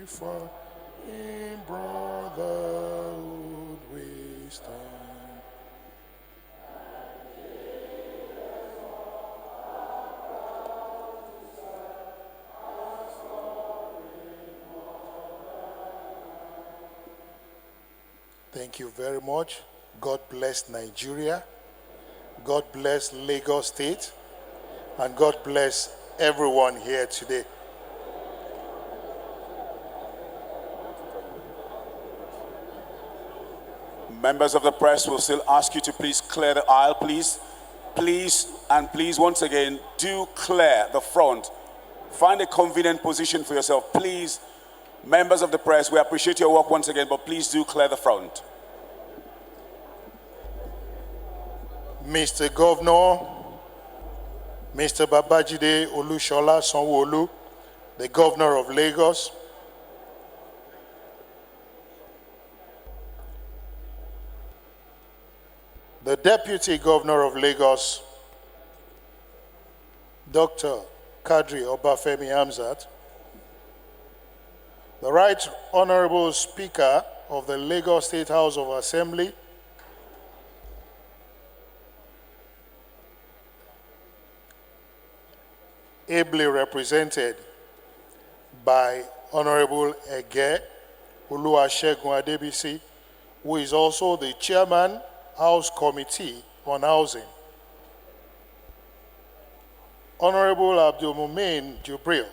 for in brotherhood we stand. Thank you very much. God bless Nigeria. God bless Lagos State. And God bless everyone here today. Members of the press will still ask you to please clear the aisle, please. Please, and please, once again, do clear the front. Find a convenient position for yourself, please. Members of the press, we appreciate your work once again, but please do clear the front. Mr. Governor, Mr. Babajide Olushola Sanwo-Olu, the Governor of Lagos, the Deputy Governor of Lagos, Dr. Kadri Obafemi Hamzat, the Right Honorable Speaker of the Lagos State House of Assembly, ably represented by Honorable Ege Oluwasegun Adebisi, who is also the Chairman, House Committee on Housing. Honorable Abdulmumin Jubril,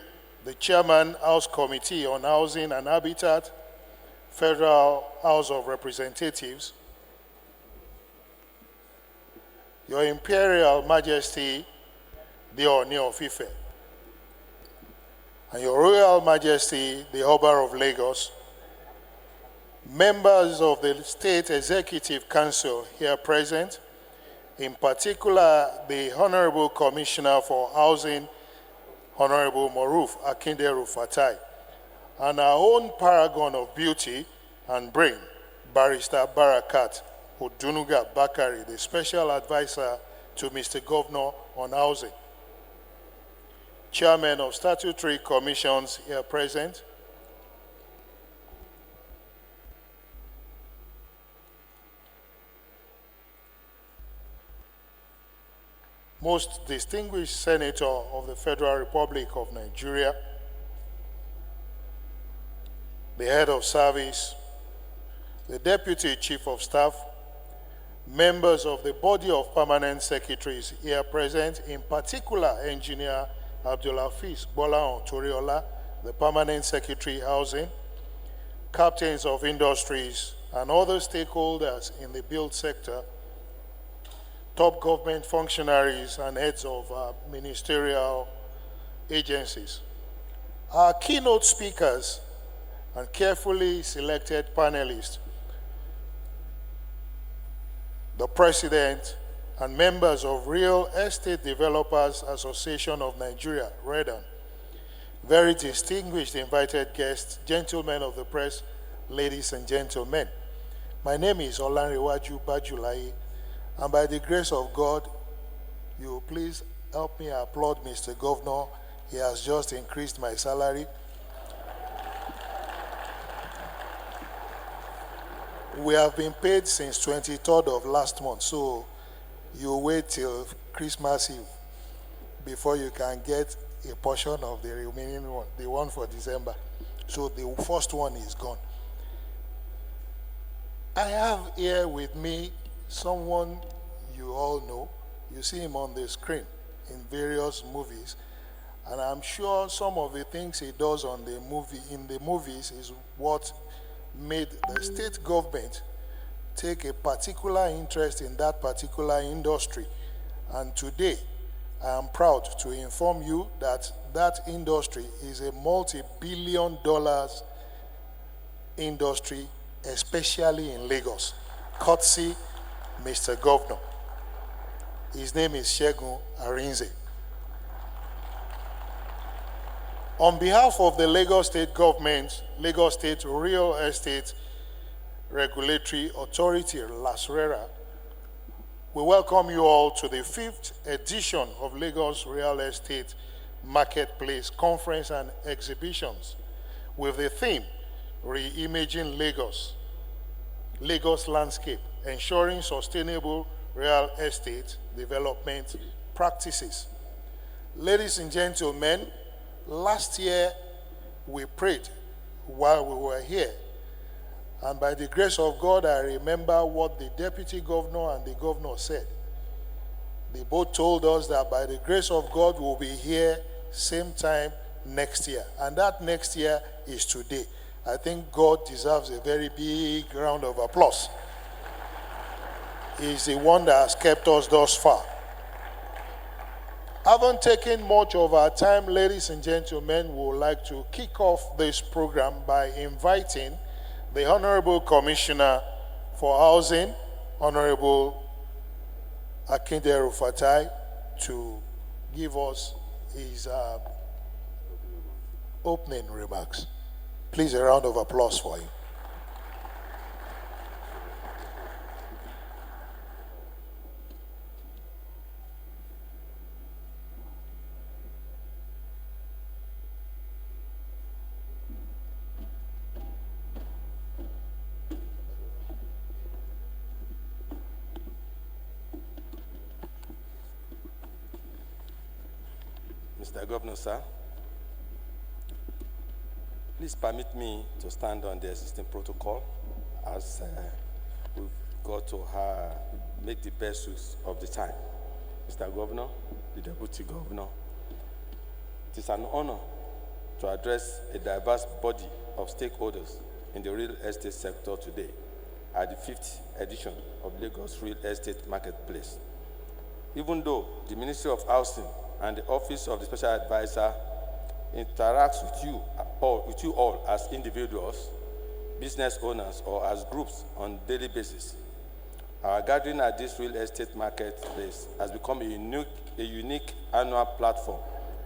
the Chairman, House Committee on Housing and Habitat, Federal House of Representatives. Your Imperial Majesty, the Ooni of Ife, and Your Royal Majesty, the Oba of Lagos, members of the State Executive Council here present, in particular the Honorable Commissioner for Housing, Honorable Moruf Akinderu Fatai, and our own paragon of beauty and brain, Barrister Barakat Odunuga Bakari, the Special Advisor to Mr. Governor on Housing, Chairman of Statutory Commissions here present, most distinguished Senator of the Federal Republic of Nigeria, the Head of Service, the Deputy Chief of Staff, members of the Body of Permanent Secretaries here present, in particular Engineer Abdulhafiz Bolaon Toriola, the Permanent Secretary Housing, captains of industries and other stakeholders in the build sector, top government functionaries and heads of ministerial agencies. Our keynote speakers and carefully selected panelists, the President and members of Real Estate Developers Association of Nigeria, REDAN, very distinguished invited guests, gentlemen of the press, ladies and gentlemen. My name is Olanrewaju Bajulayi, and by the grace of God, you please help me applaud Mr. Governor. He has just increased my salary. We have been paid since 23rd of last month, so you wait till Christmas Eve before you can get a portion of the remaining one, the one for December. So the first one is gone. I have here with me someone you all know. You see him on the screen in various movies, and I'm sure some of the things he does on the movies is what made the state government take a particular interest in that particular industry. And today, I am proud to inform you that that industry is a multi-billion dollars industry, especially in Lagos, courtesy Mr. Governor. His name is Segun Arinze. On behalf of the Lagos State Government, Lagos State Real Estate Regulatory Authority, LASRERA, we welcome you all to the 5th edition of Lagos Real Estate Marketplace Conference and Exhibitions, with the theme, Reimaging Lagos, Lagos Landscape, Ensuring Sustainable Real Estate Development Practices. Ladies and gentlemen, last year we prayed while we were here, and by the grace of God, I remember what the deputy governor and the governor said. They both told us that by the grace of God, we'll be here same time next year. And that next year is today. I think God deserves a very big round of applause. He's the one that has kept us thus far. Haven't taken much of our time, ladies and gentlemen, we would like to kick off this program by inviting the Honorable Commissioner for Housing, Honorable Akinde Rufatai, to give us his opening remarks. Please, a round of applause for him. Mr. Governor, sir, please permit me to stand on the existing protocol as we've got to make the best use of the time. Mr. Governor, the Deputy Governor, it is an honor to address a diverse body of stakeholders in the real estate sector today at the 5th edition of Lagos Real Estate Marketplace. Even though the Ministry of Housing and the Office of the Special Advisor interacts with you all as individuals, business owners, or as groups on a daily basis, our gathering at this real estate marketplace has become a unique annual platform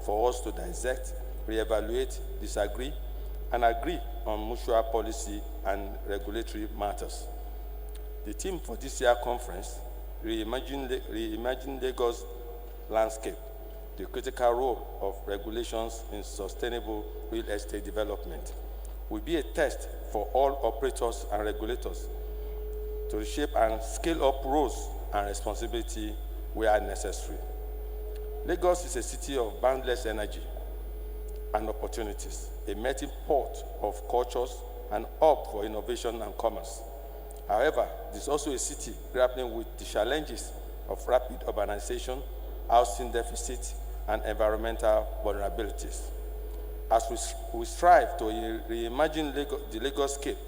for us to dissect, reevaluate, disagree, and agree on mutual policy and regulatory matters. The theme for this year's conference, Reimagine Lagos Landscape, the critical role of regulations in sustainable real estate development, will be a test for all operators and regulators to reshape and scale up roles and responsibility where necessary. Lagos is a city of boundless energy and opportunities, a melting pot of cultures and hub for innovation and commerce. However, it is also a city grappling with the challenges of rapid urbanization, housing deficit, and environmental vulnerabilities. As we strive to reimagine the Lagoscape,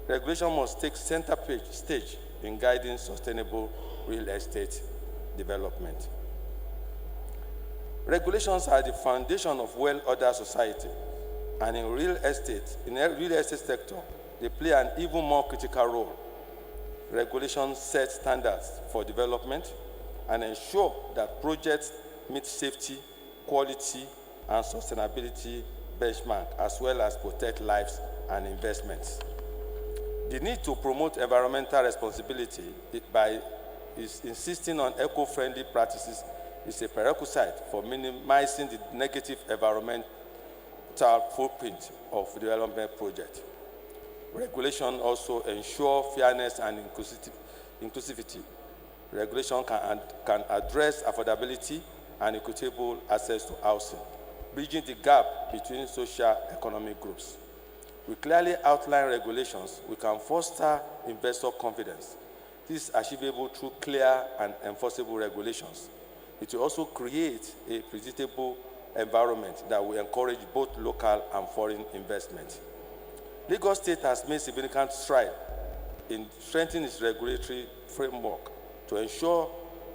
regulation must take center stage in guiding sustainable real estate development. Regulations are the foundation of well-ordered society, and in the real estate sector, they play an even more critical role. Regulations set standards for development and ensure that projects meet safety, quality, and sustainability benchmark, as well as protect lives and investments. The need to promote environmental responsibility by insisting on eco-friendly practices is a prerequisite for minimizing the negative environmental footprint of development projects. Regulation also ensure fairness and inclusivity. Regulation can address affordability and equitable access to housing, bridging the gap between socio-economic groups. With clearly outlined regulations, we can foster investor confidence. This is achievable through clear and enforceable regulations. It will also create a predictable environment that will encourage both local and foreign investment. Lagos State has made significant strides in strengthening its regulatory framework to ensure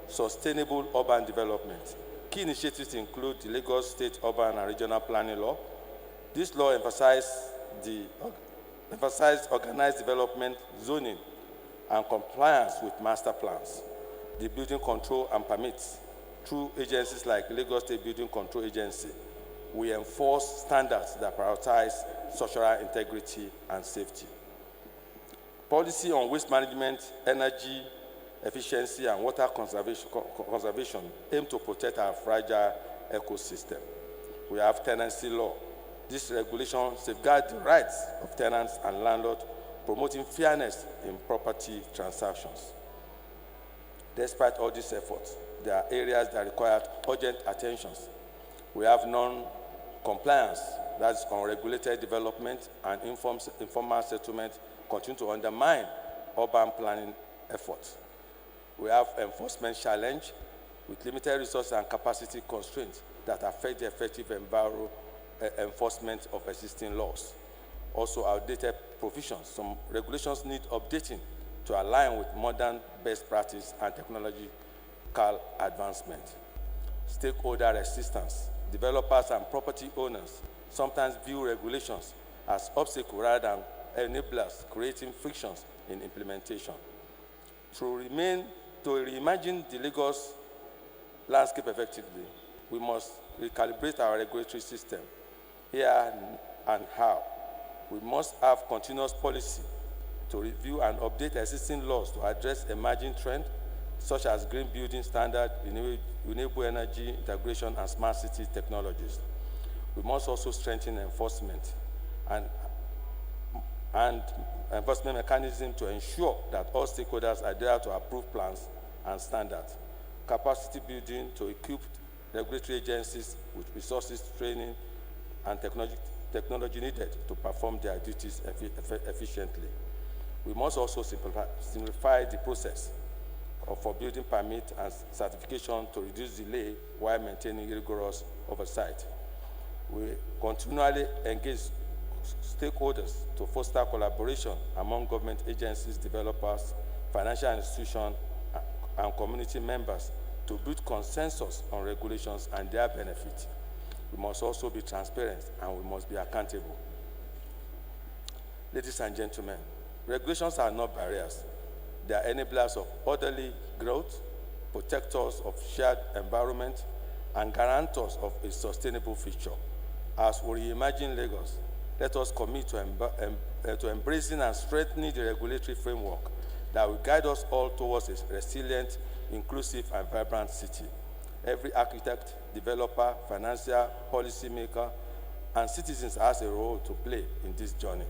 sustainable urban development. Key initiatives include the Lagos State Urban and Regional Planning Law. This law emphasized organized development, zoning, and compliance with master plans. The building control and permits through agencies like Lagos State Building Control Agency. We enforce standards that prioritize structural integrity and safety. Policy on waste management, energy efficiency, and water conservation aim to protect our fragile ecosystem. We have tenancy law This regulation safeguards the rights of tenants and landlords, promoting fairness in property transactions. Despite all these efforts, there are areas that require urgent attention. We have non-compliance, that is unregulated development and informal settlement continue to undermine urban planning efforts. We have enforcement challenge with limited resources and capacity constraints that affect the effective enforcement of existing laws. Also, outdated provisions. Some regulations need updating to align with modern best practice and technological advancement. Stakeholder resistance. Developers and property owners sometimes view regulations as obstacles rather than enablers, creating frictions in implementation. To reimagine the Lagos landscape effectively, we must recalibrate our regulatory system. Here and how. We must have continuous policy to review and update existing laws to address emerging trends such as green building standard, renewable energy integration, and smart city technologies. We must also strengthen enforcement and enforcement mechanism to ensure that all stakeholders adhere to approved plans and standards. Capacity building to equip regulatory agencies with resources, training, and technology needed to perform their duties efficiently. We must also simplify the process for building permit and certification to reduce delay while maintaining rigorous oversight. We continually engage stakeholders to foster collaboration among government agencies, developers, financial institutions, and community members to build consensus on regulations and their benefits. We must also be transparent and we must be accountable. Ladies and gentlemen, regulations are not barriers. They are enablers of orderly growth, protectors of shared environment, and guarantors of a sustainable future. As we reimagine Lagos, let us commit to embracing and strengthening the regulatory framework that will guide us all towards a resilient, inclusive, and vibrant city. Every architect, developer, financier, policymaker, and citizens has a role to play in this journey.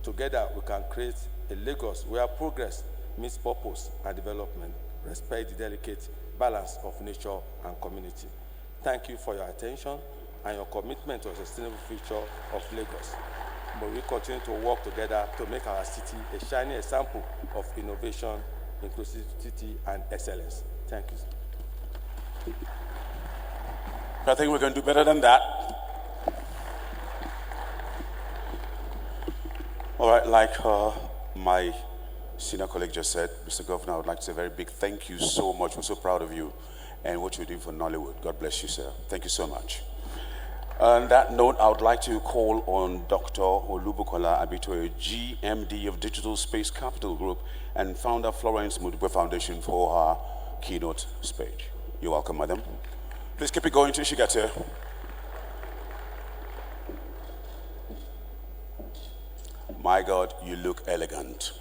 Together, we can create a Lagos where progress meets purpose and development, respect the delicate balance of nature and community. Thank you for your attention and your commitment to a sustainable future of Lagos. But we continue to work together to make our city a shining example of innovation, inclusivity, and excellence. Thank you. I think we can do better than that. All right, like my senior colleague just said, Mr. Governor, I would like to say a very big thank you so much. We're so proud of you and what you're doing for Nollywood. God bless you, sir. Thank you so much. On that note, I would like to call on Dr. Olubukola Abitoye, GMD of Digital Space Capital Group and founder Florence Mudupe Foundation for her keynote speech. You're welcome, madam. Please keep it going till she gets here. My God, you look elegant.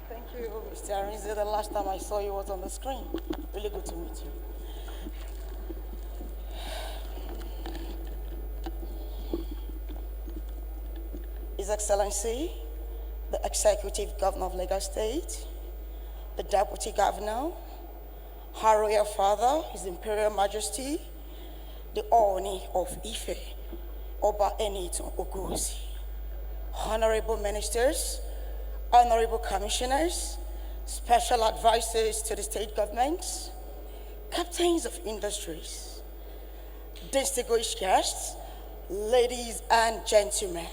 Thank you, Mr. Arinze. The last time I saw you was on the screen. Really good to meet you. His Excellency, the Executive Governor of Lagos State, the Deputy Governor, Her Royal Father, His Imperial Majesty, the Ooni of Ife, Oba Enito Ogozi, Honorable Ministers, Honorable Commissioners, Special Advisors to the State Government, Captains of Industries, distinguished guests, ladies and gentlemen.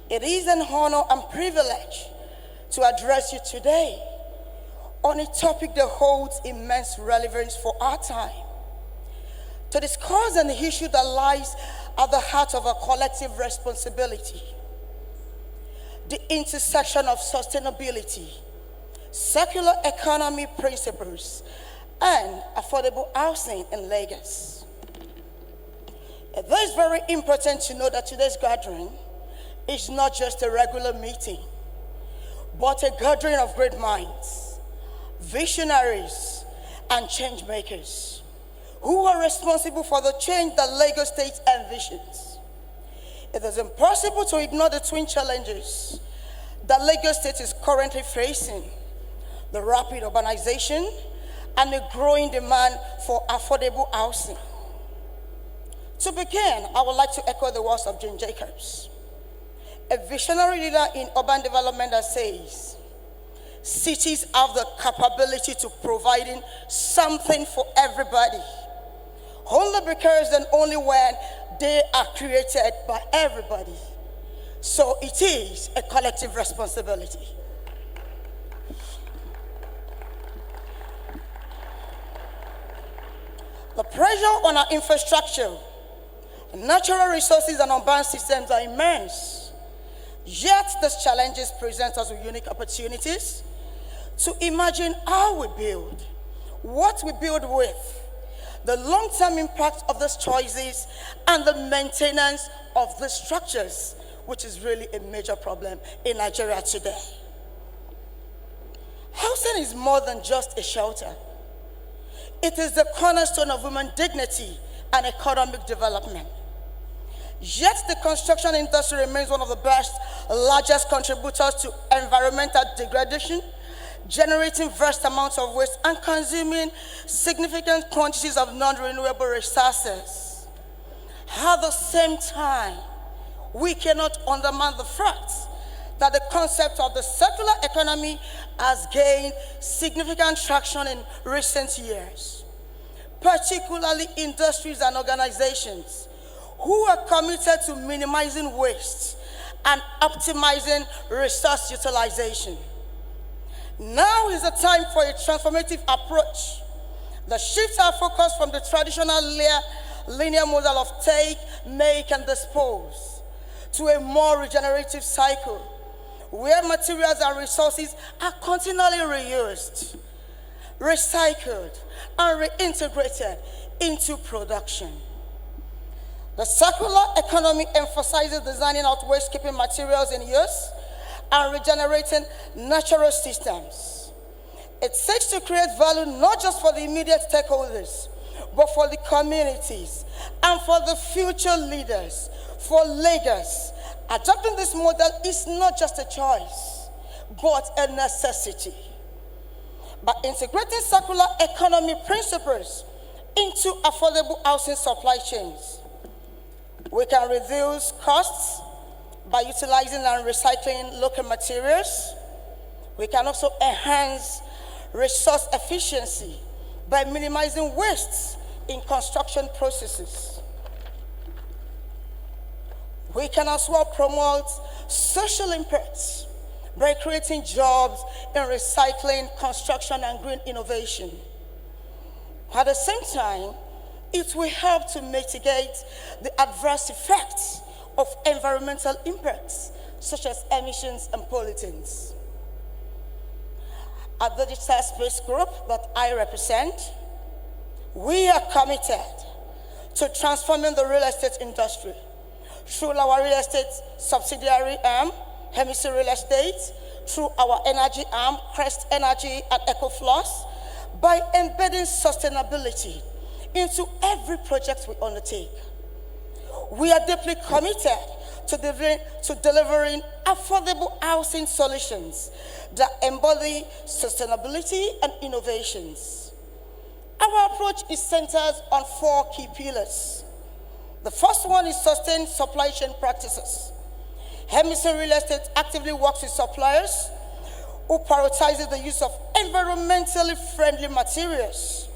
It is an honor and privilege to address you today on a topic that holds immense relevance for our time, to discuss an issue that lies at the heart of our collective responsibility: the intersection of sustainability, circular economy principles, and affordable housing in Lagos. It is very important to know that today's gathering is not just a regular meeting, but a gathering of great minds, visionaries, and change makers who are responsible for the change that Lagos State envisions. It is impossible to ignore the twin challenges that Lagos State is currently facing: the rapid urbanization and the growing demand for affordable housing. To begin, I would like to echo the words of Jane Jacobs, a visionary leader in urban development, that says, cities have the capability to providing something for everybody, only because and only when they are created by everybody. So it is a collective responsibility. The pressure on our infrastructure, natural resources, and urban systems are immense. Yet these challenges present us with unique opportunities to imagine how we build, what we build with, the long-term impact of these choices, and the maintenance of the structures, which is really a major problem in Nigeria today. Housing is more than just a shelter. It is the cornerstone of human dignity and economic development. Yet the construction industry remains one of the largest contributors to environmental degradation, generating vast amounts of waste and consuming significant quantities of non-renewable resources. At the same time, we cannot undermine the fact that the concept of the circular economy has gained significant traction in recent years, particularly industries and organizations who are committed to minimizing waste and optimizing resource utilization. Now is the time for a transformative approach that shifts our focus from the traditional linear model of take, make, and dispose to a more regenerative cycle where materials and resources are continually reused, recycled, and reintegrated into production. The circular economy emphasizes designing out waste-keeping materials in use and regenerating natural systems. It seeks to create value not just for the immediate stakeholders, but for the communities and for the future leaders, for Lagos. Adopting this model is not just a choice, but a necessity. By integrating circular economy principles into affordable housing supply chains, we can reduce costs by utilizing and recycling local materials. We can also enhance resource efficiency by minimizing wastes in construction processes. We can as well promote social impacts by creating jobs in recycling, construction, and green innovation. At the same time, it will help to mitigate the adverse effects of environmental impacts, such as emissions and pollutants. At the Digital Space Group that I represent, we are committed to transforming the real estate industry through our real estate subsidiary arm, Hemisphere Real Estate, through our energy arm, Crest Energy and EcoFloss, by embedding sustainability into every project we undertake. We are deeply committed to delivering affordable housing solutions that embody sustainability and innovations. Our approach is centered on 4 key pillars. The first one is sustained supply chain practices. Hemisphere Real Estate actively works with suppliers who prioritizes the use of environmentally friendly materials.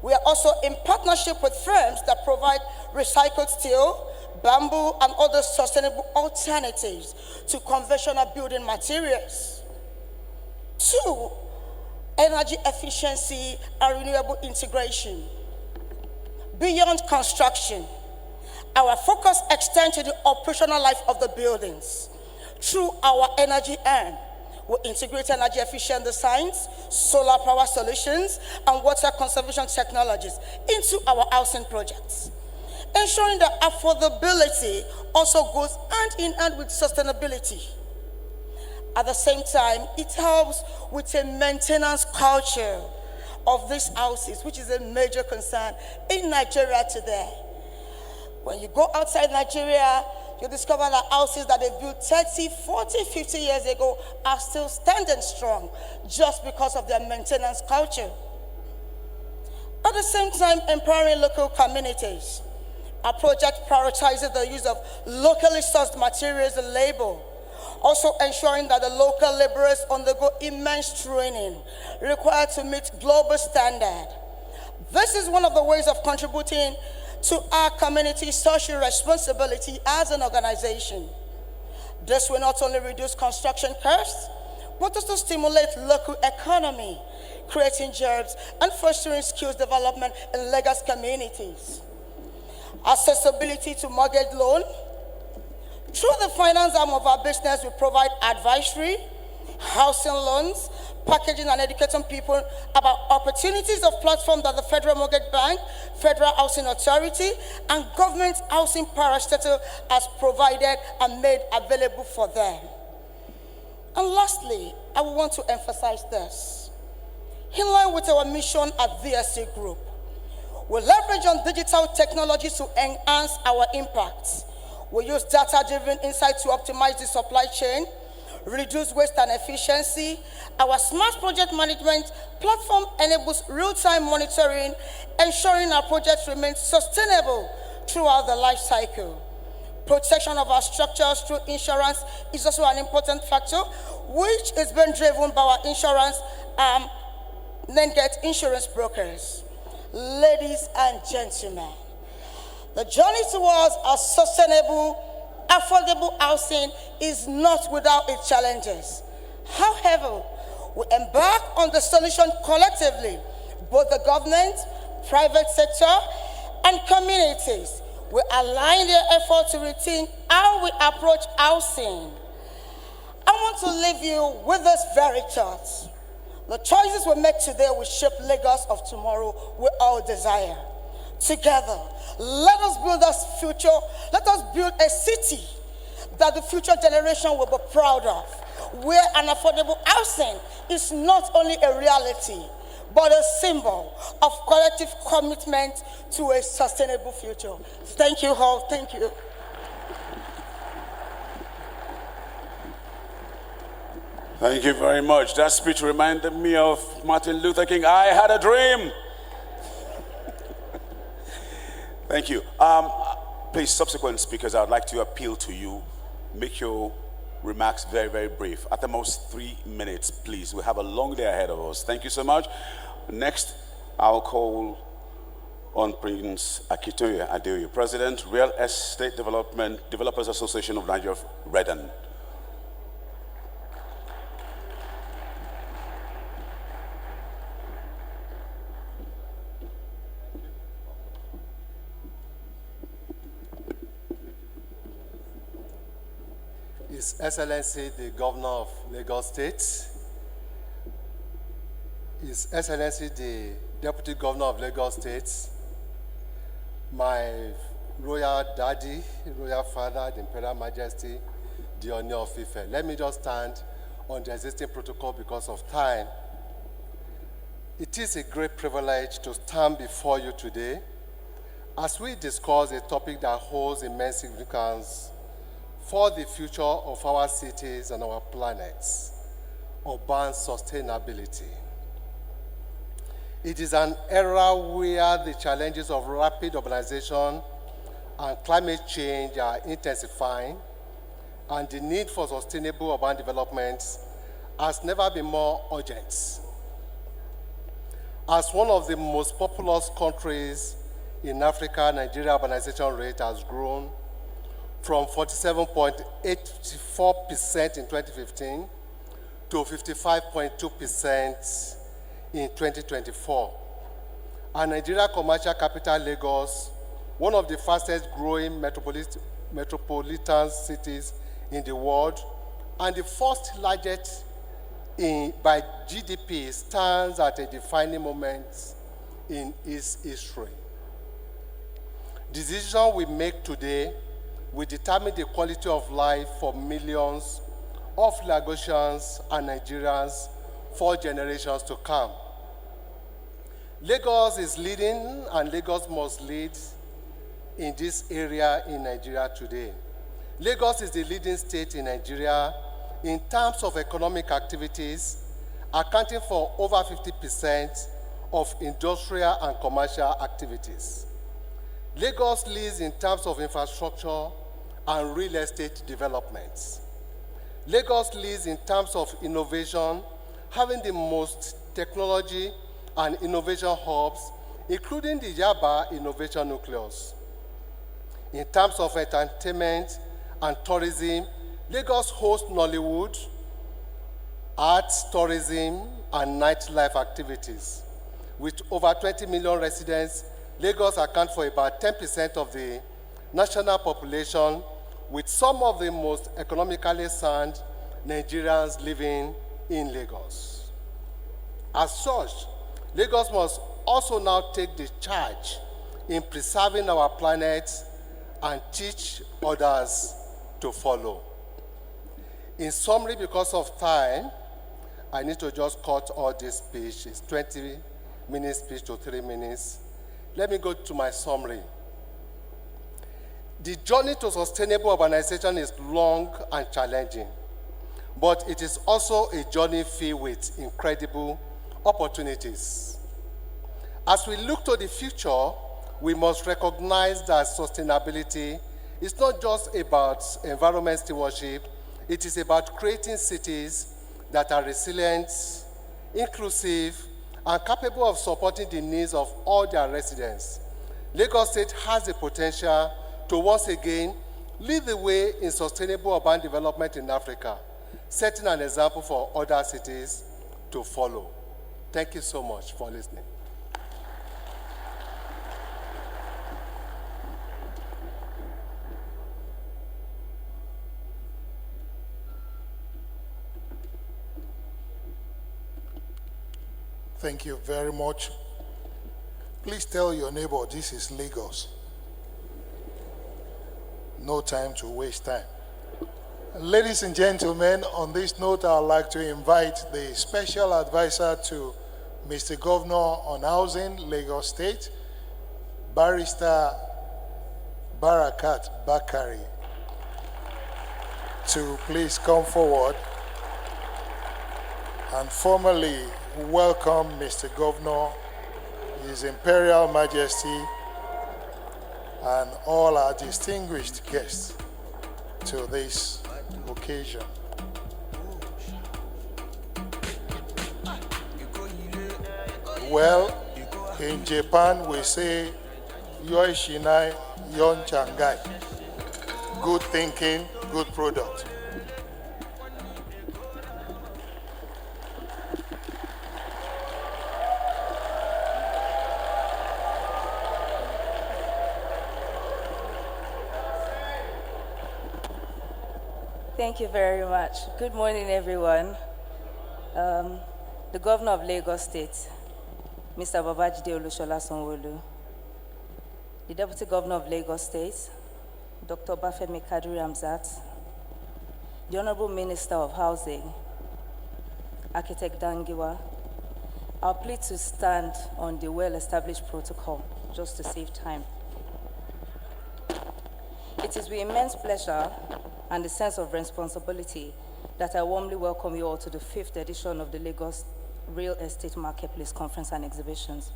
We are also in partnership with firms that provide recycled steel, bamboo, and other sustainable alternatives to conventional building materials. 2, energy efficiency and renewable integration. Beyond construction, our focus extends to the operational life of the buildings. Through our energy arm, we integrate energy efficient designs, solar power solutions, and water conservation technologies into our housing projects, ensuring that affordability also goes hand in hand with sustainability. At the same time, it helps with a maintenance culture of these houses, which is a major concern in Nigeria today. When you go outside Nigeria, you discover that houses that they built 30, 40, 50 years ago are still standing strong just because of their maintenance culture. At the same time, empowering local communities. Our project prioritizes the use of locally sourced materials and labor, also ensuring that the local laborers undergo immense training required to meet global standard. This is one of the ways of contributing to our community's social responsibility as an organization. This will not only reduce construction costs, but also stimulate local economy, creating jobs and fostering skills development in Lagos communities. Accessibility to mortgage loan. Through the finance arm of our business, we provide advisory, housing loans, packaging and educating people about opportunities of platforms that the Federal Mortgage Bank, Federal Housing Authority, and Government Housing Parastatal has provided and made available for them. And lastly, I want to emphasize this. In line with our mission at VSC Group, we leverage on digital technology to enhance our impact. We use data-driven insight to optimize the supply chain, reduce waste and efficiency. Our smart project management platform enables real-time monitoring, ensuring our projects remain sustainable throughout the life cycle. Protection of our structures through insurance is also an important factor, which is being driven by our insurance Nenget insurance brokers. Ladies and gentlemen, the journey towards a sustainable, affordable housing is not without its challenges. However, we embark on the solution collectively. Both the government, private sector, and communities will align their efforts to rethink how we approach housing. I want to leave you with this very thought. The choices we make today will shape Lagos of tomorrow we all desire. Together, let us build this future. Let us build a city that the future generation will be proud of, where an affordable housing is not only a reality, but a symbol of collective commitment to a sustainable future. Thank you all. Thank you. Thank you very much. That speech reminded me of Martin Luther King. I had a dream. Thank you. Please, subsequent speakers, I would like to appeal to you. Make your remarks very, very brief. At the most 3 minutes, please. We have a long day ahead of us. Thank you so much. Next, I'll call on Prince Akitoye Adeoye, President, Real Estate Developers Association of Nigeria, Redden. His Excellency, the Governor of Lagos State, His Excellency, the Deputy Governor of Lagos State, my Royal Daddy, Royal Father, the Imperial Majesty, the Ooni of Ife. Let me just stand on the existing protocol because of time. It is a great privilege to stand before you today as we discuss a topic that holds immense significance for the future of our cities and our planets, urban sustainability. It is an era where the challenges of rapid urbanization and climate change are intensifying, and the need for sustainable urban development has never been more urgent. As one of the most populous countries in Africa, Nigeria urbanization rate has grown from 47.84% in 2015 to 55.2% in 2024. And Nigeria commercial capital Lagos, one of the fastest growing metropolitan cities in the world, and the first largest by GDP, stands at a defining moment in its history. The decision we make today will determine the quality of life for millions of Lagosians and Nigerians for generations to come. Lagos is leading, and Lagos must lead in this area in Nigeria today. Lagos is the leading state in Nigeria in terms of economic activities, accounting for over 50% of industrial and commercial activities. Lagos leads in terms of infrastructure and real estate developments. Lagos leads in terms of innovation, having the most technology and innovation hubs, including the Yaba Innovation Nucleus. In terms of entertainment and tourism, Lagos hosts Nollywood, arts, tourism, and nightlife activities. With over 20 million residents, Lagos accounts for about 10% of the national population, with some of the most economically sound Nigerians living in Lagos. As such, Lagos must also now take the charge in preserving our planet and teach others to follow. In summary, because of time, I need to just cut all this speech. It's 20-minute speech to 3 minutes. Let me go to my summary. The journey to sustainable urbanization is long and challenging, but it is also a journey filled with incredible opportunities. As we look to the future, we must recognize that sustainability is not just about environment stewardship, it is about creating cities that are resilient, inclusive, and capable of supporting the needs of all their residents. Lagos State has the potential to once again lead the way in sustainable urban development in Africa, setting an example for other cities to follow. Thank you so much for listening. Thank you very much. Please tell your neighbor this is Lagos. No time to waste time. Ladies and gentlemen, on this note, I'd like to invite the Special Advisor to Mr. Governor on Housing, Lagos State, Barrister Barakat Bakari, to please come forward and formally welcome Mr. Governor, His Imperial Majesty, and all our distinguished guests to this occasion. Well, in Japan we say, Yoi Shinai, Yon Changai. Good thinking, good product. Thank you very much. Good morning, everyone. The Governor of Lagos State, Mr. Babajide Olusola Sanwo-Olu, the Deputy Governor of Lagos State, Dr. Bafemi Kadri Hamzat, the Honorable Minister of Housing, Architect Dangiwa, I'll plead to stand on the well-established protocol just to save time. It is with immense pleasure and a sense of responsibility that I warmly welcome you all to the 5th edition of the Lagos Real Estate Marketplace Conference and Exhibitions.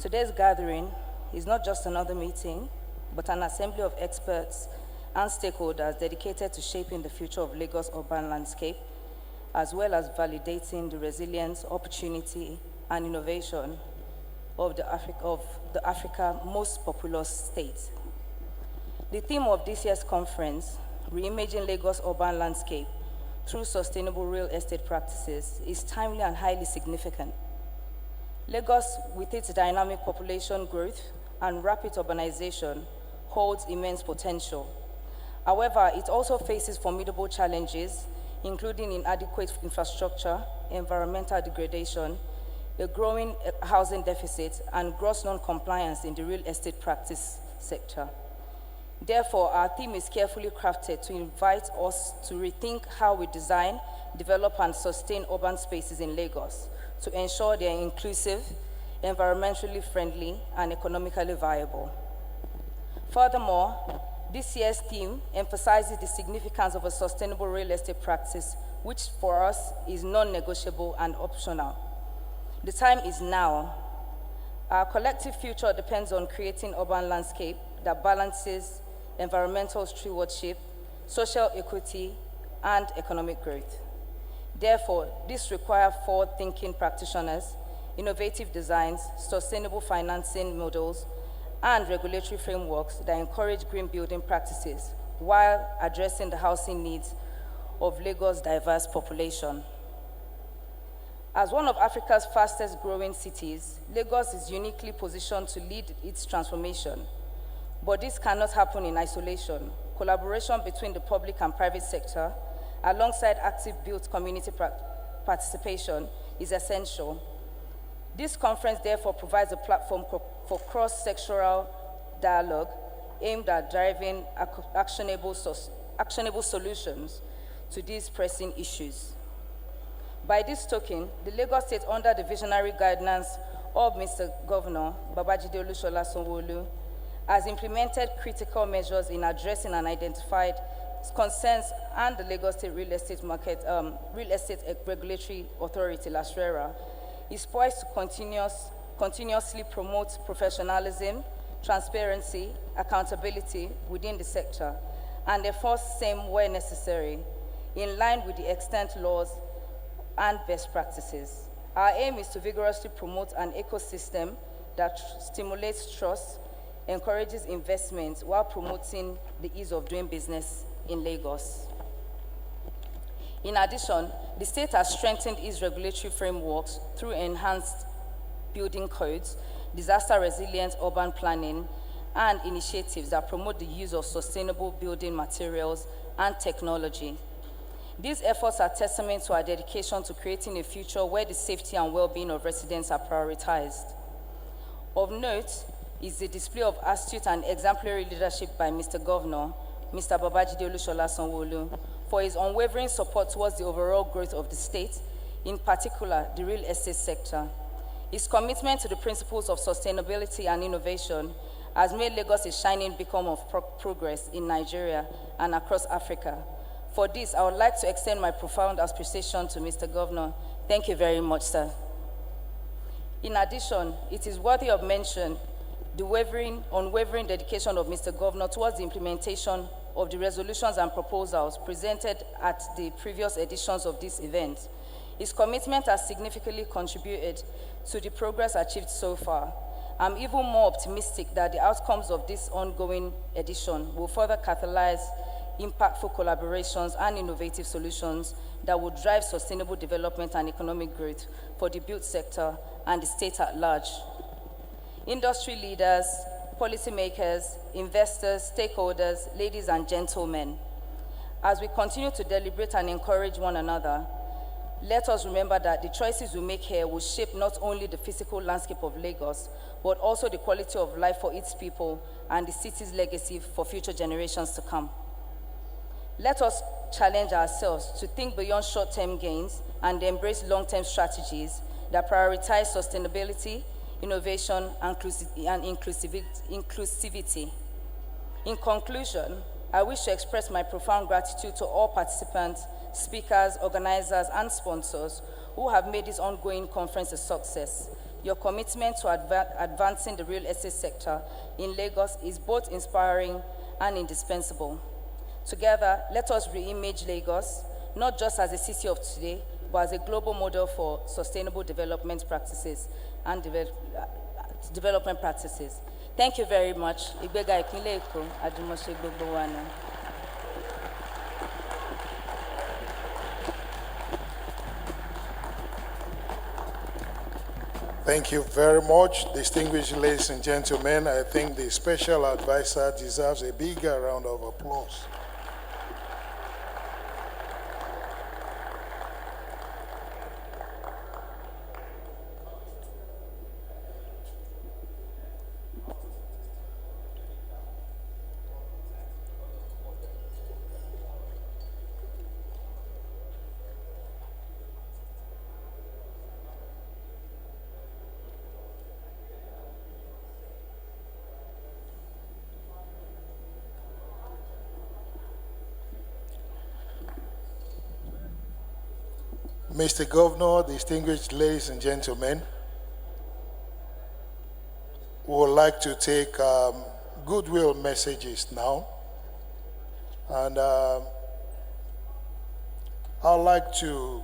Today's gathering is not just another meeting, but an assembly of experts and stakeholders dedicated to shaping the future of Lagos' urban landscape, as well as validating the resilience, opportunity, and innovation of the Africa's most populous state. The theme of this year's conference, Reimaging Lagos' Urban Landscape through Sustainable Real Estate Practices, is timely and highly significant. Lagos, with its dynamic population growth and rapid urbanization, holds immense potential. However, it also faces formidable challenges, including inadequate infrastructure, environmental degradation, a growing housing deficit, and gross non-compliance in the real estate practice sector. Therefore, our theme is carefully crafted to invite us to rethink how we design, develop, and sustain urban spaces in Lagos to ensure they are inclusive, environmentally friendly, and economically viable. Furthermore, this year's theme emphasizes the significance of a sustainable real estate practice, which for us is non-negotiable and optional. The time is now. Our collective future depends on creating urban landscape that balances environmental stewardship, social equity, and economic growth. Therefore, this requires forward-thinking practitioners, innovative designs, sustainable financing models, and regulatory frameworks that encourage green building practices while addressing the housing needs of Lagos' diverse population. As one of Africa's fastest growing cities, Lagos is uniquely positioned to lead its transformation. But this cannot happen in isolation. Collaboration between the public and private sector, alongside active built community participation, is essential. This conference therefore provides a platform for cross-sectoral dialogue aimed at driving actionable solutions to these pressing issues. By this token, the Lagos State, under the visionary guidance of Mr. Governor Babajide Olusola Sanwo-Olu, has implemented critical measures in addressing and identified concerns, and the Lagos State Real Estate Regulatory Authority, LASRERA, is poised to continuously promote professionalism, transparency, accountability within the sector, and enforce same where necessary, in line with the extant laws and best practices. Our aim is to vigorously promote an ecosystem that stimulates trust, encourages investment, while promoting the ease of doing business in Lagos. In addition, the state has strengthened its regulatory frameworks through enhanced building codes, disaster resilient urban planning, and initiatives that promote the use of sustainable building materials and technology. These efforts are testament to our dedication to creating a future where the safety and well-being of residents are prioritized. Of note is the display of astute and exemplary leadership by Mr. Governor, Mr. Babajide Olusola Sanwo-Olu, for his unwavering support towards the overall growth of the state, in particular the real estate sector. His commitment to the principles of sustainability and innovation has made Lagos a shining beacon of progress in Nigeria and across Africa. For this, I would like to extend my profound appreciation to Mr. Governor. Thank you very much, sir. In addition, it is worthy of mention the unwavering dedication of Mr. Governor towards the implementation of the resolutions and proposals presented at the previous editions of this event. His commitment has significantly contributed to the progress achieved so far. I'm even more optimistic that the outcomes of this ongoing edition will further catalyze impactful collaborations and innovative solutions that will drive sustainable development and economic growth for the built sector and the state at large. Industry leaders, policymakers, investors, stakeholders, ladies and gentlemen, as we continue to deliberate and encourage one another, let us remember that the choices we make here will shape not only the physical landscape of Lagos, but also the quality of life for its people and the city's legacy for future generations to come. Let us challenge ourselves to think beyond short-term gains and embrace long-term strategies that prioritize sustainability, innovation, and inclusivity. In conclusion, I wish to express my profound gratitude to all participants, speakers, organizers, and sponsors who have made this ongoing conference a success. Your commitment to advancing the real estate sector in Lagos is both inspiring and indispensable. Together, let us re-image Lagos, not just as a city of today, but as a global model for sustainable development practices and development practices. Thank you very much. Ìgbéga ìpínlẹ̀ Èkó, àjùmọ̀ṣe gbogbo wa ni. Thank you very much, distinguished ladies and gentlemen. I think the special advisor deserves a bigger round of applause. Mr. Governor, distinguished ladies and gentlemen, we would like to take goodwill messages now. And I'd like to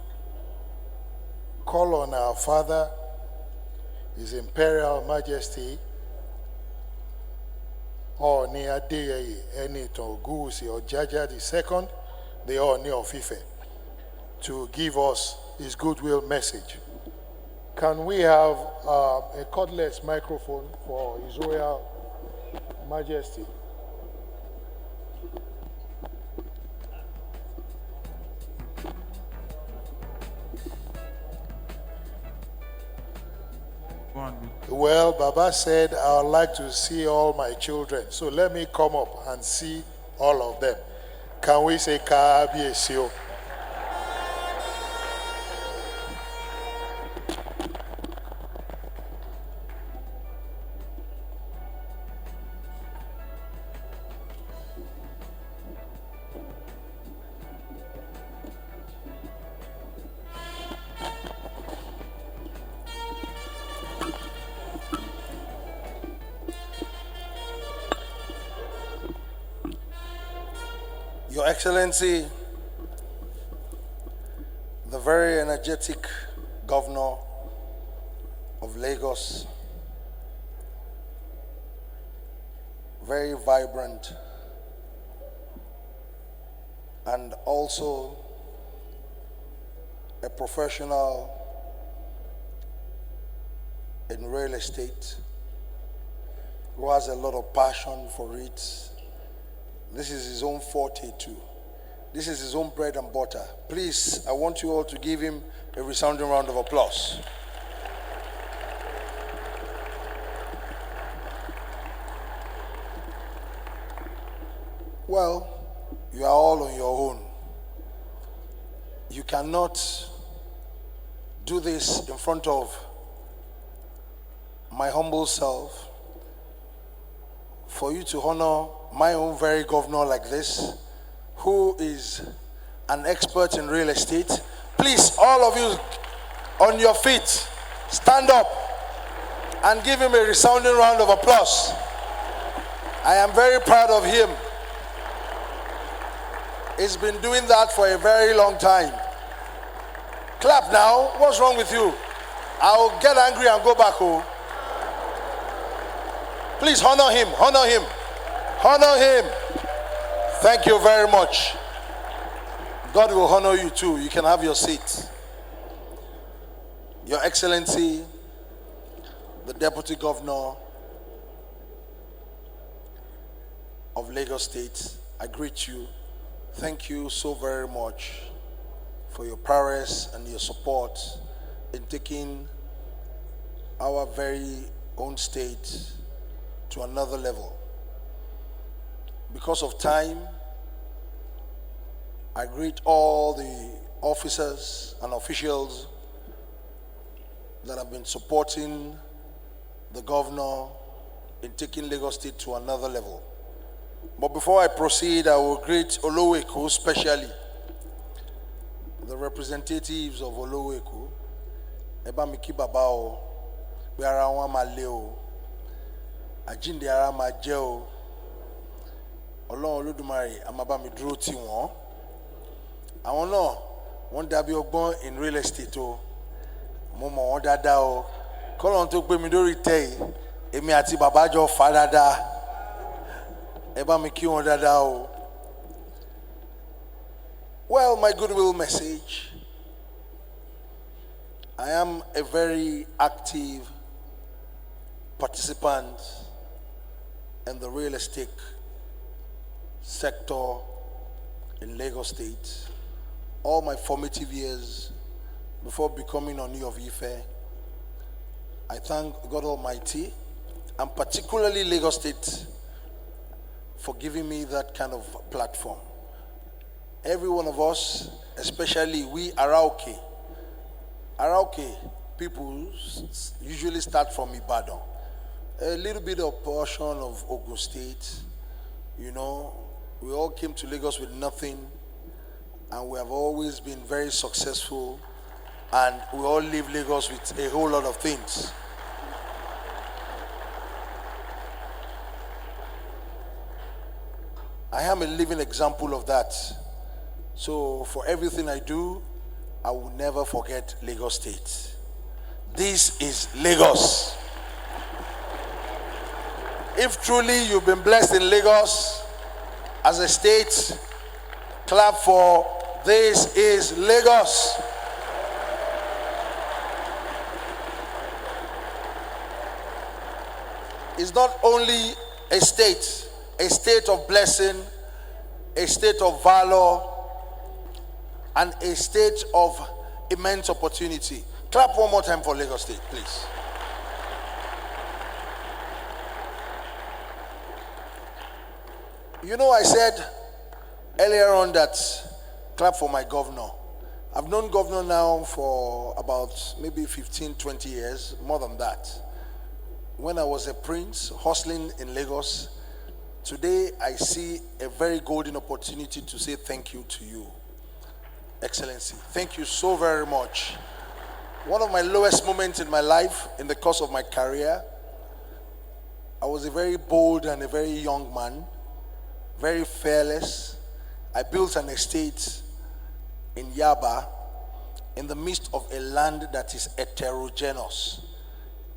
call on our father, His Imperial Majesty, Ooni Adeyeye Enitan Ogunwusi Ojaja II, the Ooni of Ife, to give us his goodwill message. Can we have a cordless microphone for His Royal Majesty? Well, Baba said, I would like to see all my children. So let me come up and see all of them. Can we say Kabiesio? Your Excellency, the very energetic Governor of Lagos, very vibrant, and also a professional in real estate who has a lot of passion for it. This is his own forte too. This is his own bread and butter. Please, I want you all to give him a resounding round of applause. Well, you are all on your own. You cannot do this in front of my humble self. For you to honor my own very governor like this, who is an expert in real estate. Please, all of you on your feet, stand up and give him a resounding round of applause. I am very proud of him. He's been doing that for a very long time. Clap now. What's wrong with you? I'll get angry and go back home. Please honor him, honor him, honor him. Thank you very much. God will honor you too. You can have your seat. Your Excellency, the Deputy Governor of Lagos State, I greet you. Thank you so very much for your prowess and your support in taking our very own state to another level. Because of time, I greet all the officers and officials that have been supporting the governor in taking Lagos State to another level. But before I proceed, I will greet Oloweku, especially the representatives of Oloweku. Eba Miki Babao, we are around Maleo. Ajinde ara ma jẹ́ o. Ọlọ́run Olódùmarè a máa bá mi dúró tì wọ́n. Àwọn náà wọ́n dàbí ọgbọ́n in real estate o. Mo mọ̀ wọ́n dáadáa o. Kọ́lọ́run tó gbé mi lórí tẹ́ yìí, èmi àti bàbá jọ fà dáadáa. Ẹ bá mi kí wọn dáadáa o. Well, my goodwill message. I am a very active participant in the real estate sector in Lagos State. All my formative years before becoming Ooni of Ife, I thank God Almighty and particularly Lagos State for giving me that kind of platform. Every one of us, especially we Arauke people usually start from Ibadan. A little bit of portion of Ogun State, you know, we all came to Lagos with nothing, and we have always been very successful and we all leave Lagos with a whole lot of things. I am a living example of that. So for everything I do, I will never forget Lagos State. This is Lagos. If truly you've been blessed in Lagos as a state, clap for this is Lagos. It's not only a state of blessing, a state of valor, and a state of immense opportunity. Clap one more time for Lagos State, please. You know, I said earlier on that clap for my governor. I've known governor now for about maybe 15, 20 years, more than that. When I was a prince hustling in Lagos, today I see a very golden opportunity to say thank you to you, Excellency. Thank you so very much. One of my lowest moments in my life, in the course of my career, I was a very bold and a very young man, very fearless. I built an estate in Yaba in the midst of a land that is heterogeneous.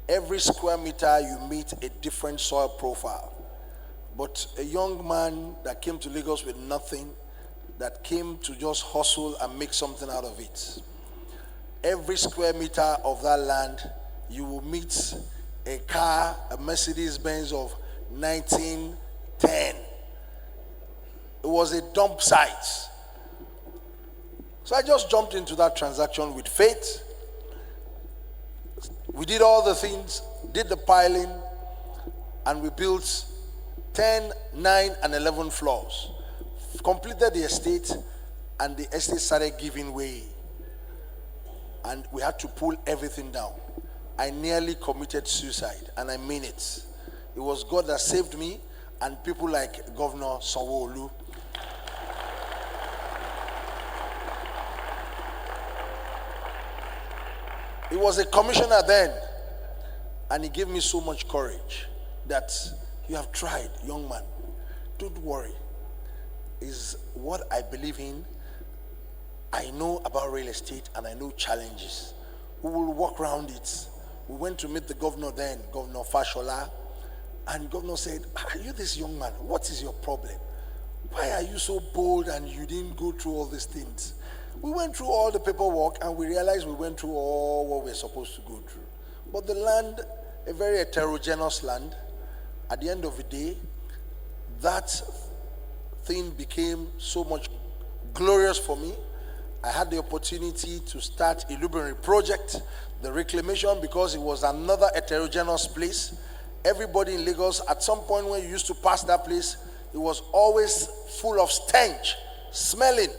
Every square meter you meet a different soil profile. But a young man that came to Lagos with nothing, that came to just hustle and make something out of it. Every square meter of that land, you will meet a car, a Mercedes-Benz of 1910. It was a dump site. So I just jumped into that transaction with faith. We did all the things, did the piling, and we built 10, 9, and 11 floors. Completed the estate, and the estate started giving way. And we had to pull everything down. I nearly committed suicide, and I mean it. It was God that saved me, and people like Governor Sanwo-Olu. He was a commissioner then, and he gave me so much courage that you have tried, young man. Don't worry. Is what I believe in. I know about real estate and I know challenges. We will walk around it. We went to meet the governor then, Governor Fashola, and governor said, "Are you this young man? What is your problem? Why are you so bold and you didn't go through all these things?" We went through all the paperwork and we realized we went through all what we're supposed to go through. But the land, a very heterogeneous land, at the end of the day, that thing became so much glorious for me. I had the opportunity to start Ilubiri project, the reclamation, because it was another heterogeneous place. Everybody in Lagos, at some point when you used to pass that place, it was always full of stench, smelling.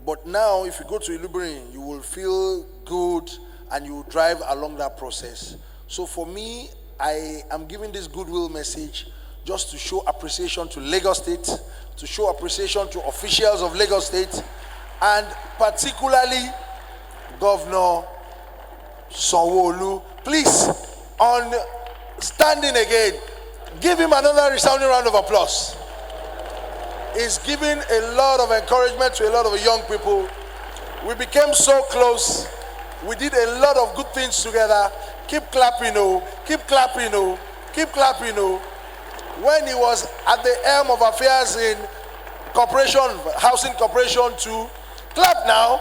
But now, if you go to Ilubiri, you will feel good and you will drive along that process. So for me, I am giving this goodwill message just to show appreciation to Lagos State, to show appreciation to officials of Lagos State, and particularly Governor Sanwo-Olu. Please, on standing again, give him another resounding round of applause. He's giving a lot of encouragement to a lot of young people. We became so close. We did a lot of good things together. Keep clapping, oh. Keep clapping, oh. Keep clapping, oh. When he was at the helm of affairs in Corporation, Housing Corporation 2, clap now.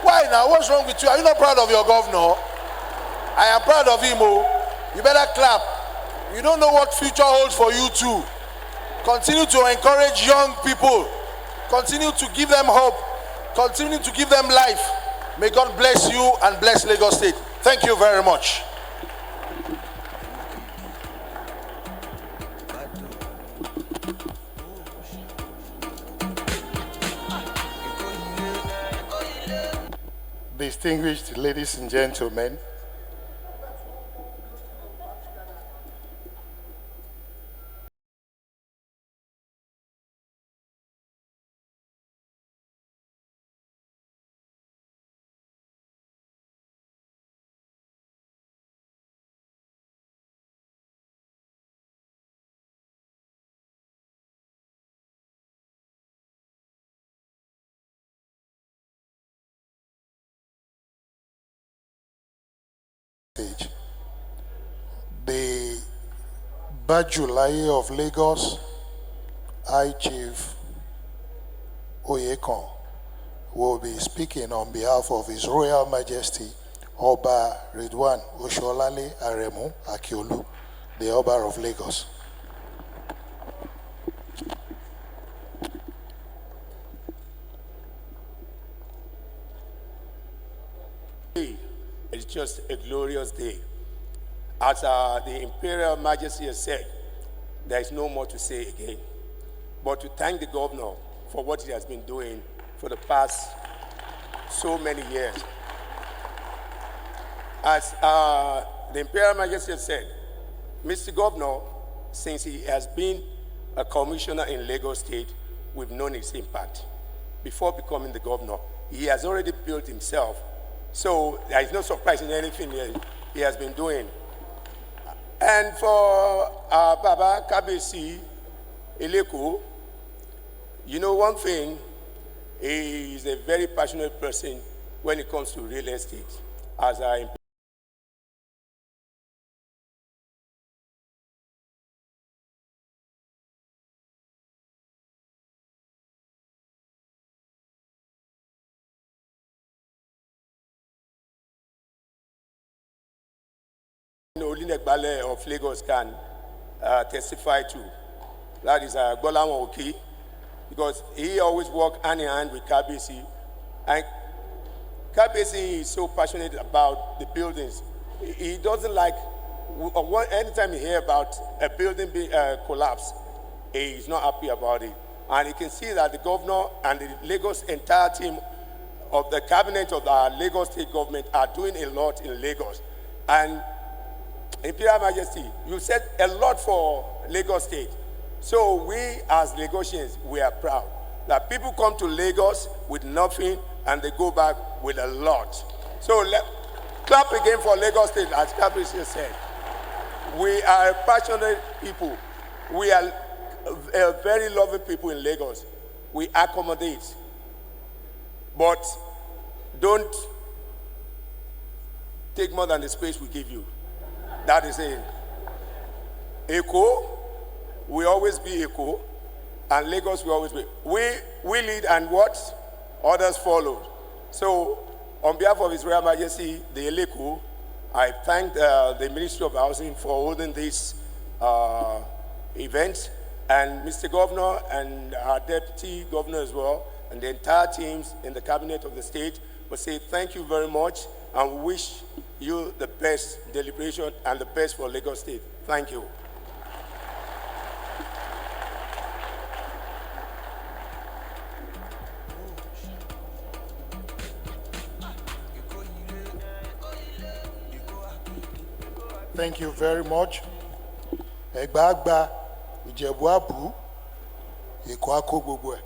Why now? What's wrong with you? Are you not proud of your governor? I am proud of him, oh. You better clap. You don't know what future holds for you too. Continue to encourage young people. Continue to give them hope. Continue to give them life. May God bless you and bless Lagos State. Thank you very much. Distinguished ladies and gentlemen, stage. The Bajulaye of Lagos, High Chief Oyekon, will be speaking on behalf of His Royal Majesty Oba Ridwan Osholale Aremu Akiolu, the Oba of Lagos. It's just a glorious day. As the Imperial Majesty has said, there is no more to say again, but to thank the governor for what he has been doing for the past so many years. As the Imperial Majesty has said, Mr. Governor, since he has been a commissioner in Lagos State, we've known his impact. Before becoming the governor, he has already built himself. So there is no surprise in anything he has been doing. And for Baba Kabesi Eleko, you know one thing, he is a very passionate person when it comes to real estate. As I Olinek Bale of Lagos can testify to. That is Golawan Oki, because he always worked hand in hand with Kabesi. And Kabesi is so passionate about the buildings. He doesn't like, anytime you hear about a building being collapsed, he is not happy about it. And you can see that the governor and the Lagos entire team of the cabinet of the Lagos State government are doing a lot in Lagos. And Imperial Majesty, you said a lot for Lagos State. So we as Lagosians, we are proud that people come to Lagos with nothing and they go back with a lot. So clap again for Lagos State, as Kabesi said. We are passionate people. We are very loving people in Lagos. We accommodate. But don't take more than the space we give you. That is it. Echo, we always be Echo, and Lagos will always be. We lead and what? Others follow. So, on behalf of His Royal Majesty, the Eleku, I thank the Ministry of Housing for holding this event, and Mr. Governor and our Deputy Governor as well, and the entire teams in the Cabinet of the State will say thank you very much and wish you the best deliberation and the best for Lagos State. Thank you. Thank you very much. Egbagba, Ijebu Abu, Eko Ako gbogbo ẹ.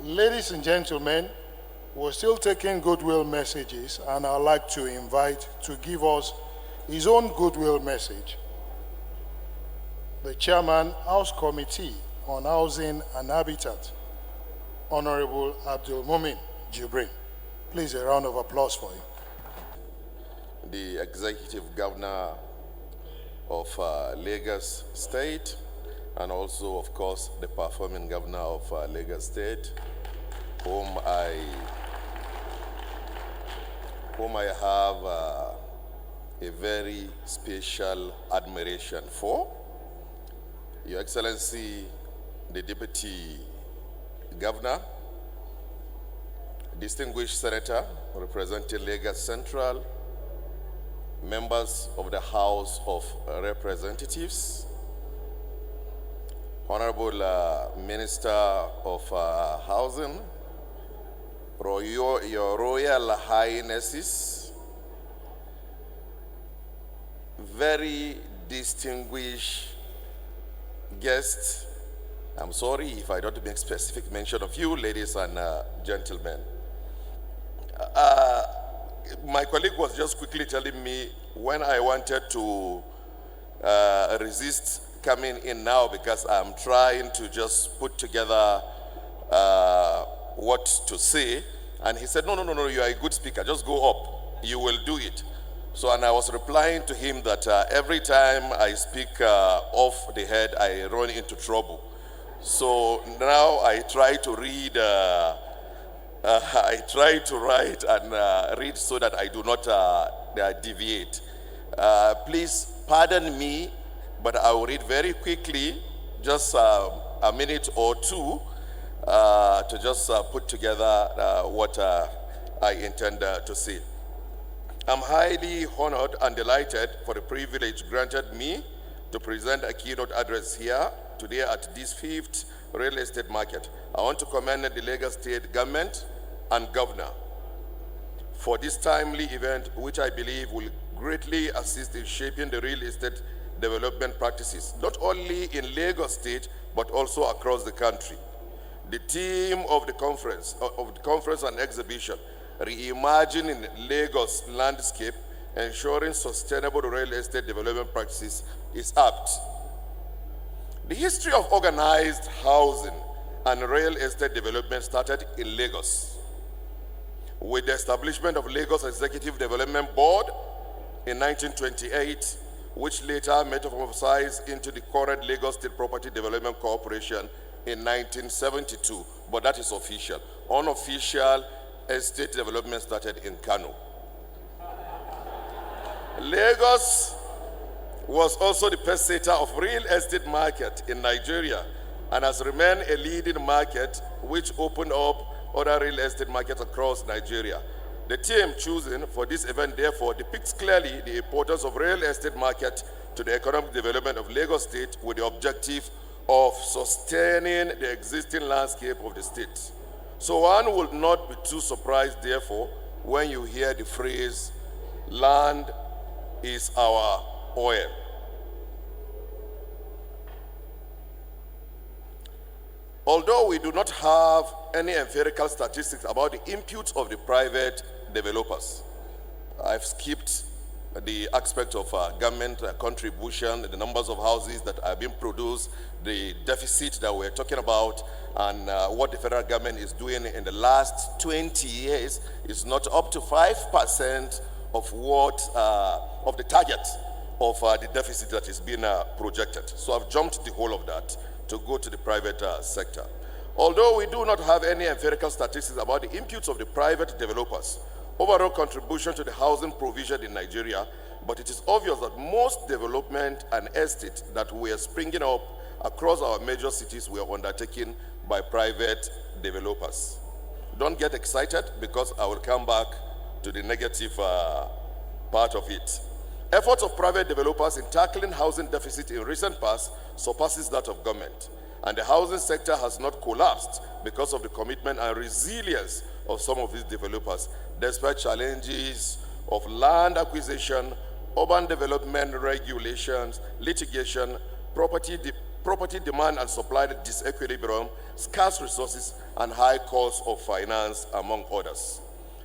Ladies and gentlemen, we're still taking goodwill messages, and I'd like to invite to give us his own goodwill message the Chairman, House Committee on Housing and Habitat, Honorable Abdul Mumin Jibrin. Please, a round of applause for him. The Executive Governor of Lagos State, and also, of course, the performing Governor of Lagos State, whom I have a very special admiration for. Your Excellency, the Deputy Governor, distinguished Senator representing Lagos Central, members of the House of Representatives, Honorable Minister of Housing, Your Royal Highnesses, very distinguished guests. I'm sorry if I don't make specific mention of you, ladies and gentlemen. My colleague was just quickly telling me when I wanted to resist coming in now because I'm trying to just put together what to say. And he said, no, you are a good speaker, just go up. you will do it. So, and I was replying to him that every time I speak off the head, I run into trouble. So now I try to read, I try to write and read so that I do not deviate. Please pardon me, but I will read very quickly, just a minute or two, to just put together what I intend to say. I'm highly honored and delighted for the privilege granted me to present a keynote address here today at this 5th real estate market. I want to commend the Lagos State government and governor for this timely event, which I believe will greatly assist in shaping the real estate development practices, not only in Lagos State, but also across the country. The theme of the conference and exhibition, Reimagining Lagos Landscape, Ensuring Sustainable Real Estate Development Practices, is apt. The history of organized housing and real estate development started in Lagos with the establishment of Lagos Executive Development Board in 1928, which later metamorphosized into the current Lagos State Property Development Corporation in 1972, but that is official. Unofficial estate development started in Kano. Lagos was also the purveyor of real estate market in Nigeria and has remained a leading market which opened up other real estate markets across Nigeria. The theme chosen for this event therefore depicts clearly the importance of real estate market to the economic development of Lagos State with the objective of sustaining the existing landscape of the state. So one will not be too surprised therefore when you hear the phrase, land is our oil. Although we do not have any empirical statistics about the inputs of the private developers, I've skipped the aspect of government contribution, the numbers of houses that are being produced, the deficit that we're talking about, and what the federal government is doing in the last 20 years is not up to 5% of what, of the target of the deficit that is being projected. So I've jumped the whole of that to go to the private sector. Although we do not have any empirical statistics about the inputs of the private developers, overall contribution to the housing provision in Nigeria, but it is obvious that most development and estate that were springing up across our major cities were undertaken by private developers. Don't get excited because I will come back to the negative part of it. Efforts of private developers in tackling housing deficit in recent past surpasses that of government, and the housing sector has not collapsed because of the commitment and resilience of some of these developers, despite challenges of land acquisition, urban development regulations, litigation, property demand and supply disequilibrium, scarce resources, and high cost of finance, among others.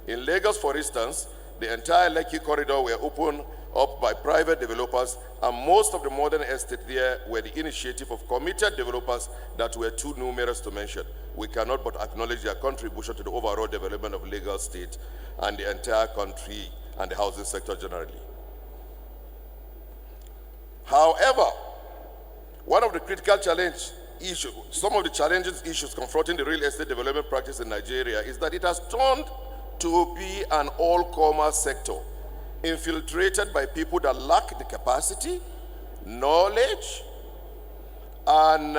In Lagos, for instance, the entire Lekki corridor were opened up by private developers, and most of the modern estates there were the initiative of committed developers that were too numerous to mention. We cannot but acknowledge their contribution to the overall development of Lagos State and the entire country and the housing sector generally. However, one of the critical some of the challenges issues confronting the real estate development practice in Nigeria is that it has turned to be an all-commerce sector, infiltrated by people that lack the capacity, knowledge, and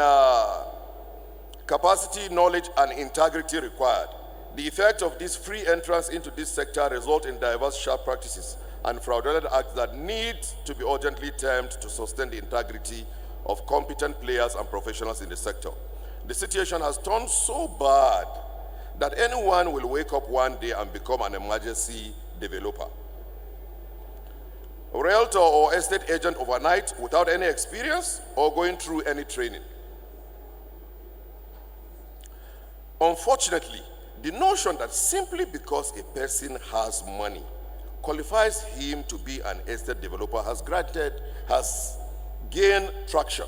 integrity required. The effect of this free entrance into this sector result in diverse sharp practices and fraudulent acts that need to be urgently tamed to sustain the integrity of competent players and professionals in the sector. The situation has turned so bad that anyone will wake up one day and become an emergency developer, a realtor or estate agent overnight without any experience or going through any training. Unfortunately, the notion that simply because a person has money qualifies him to be an estate developer has gained traction.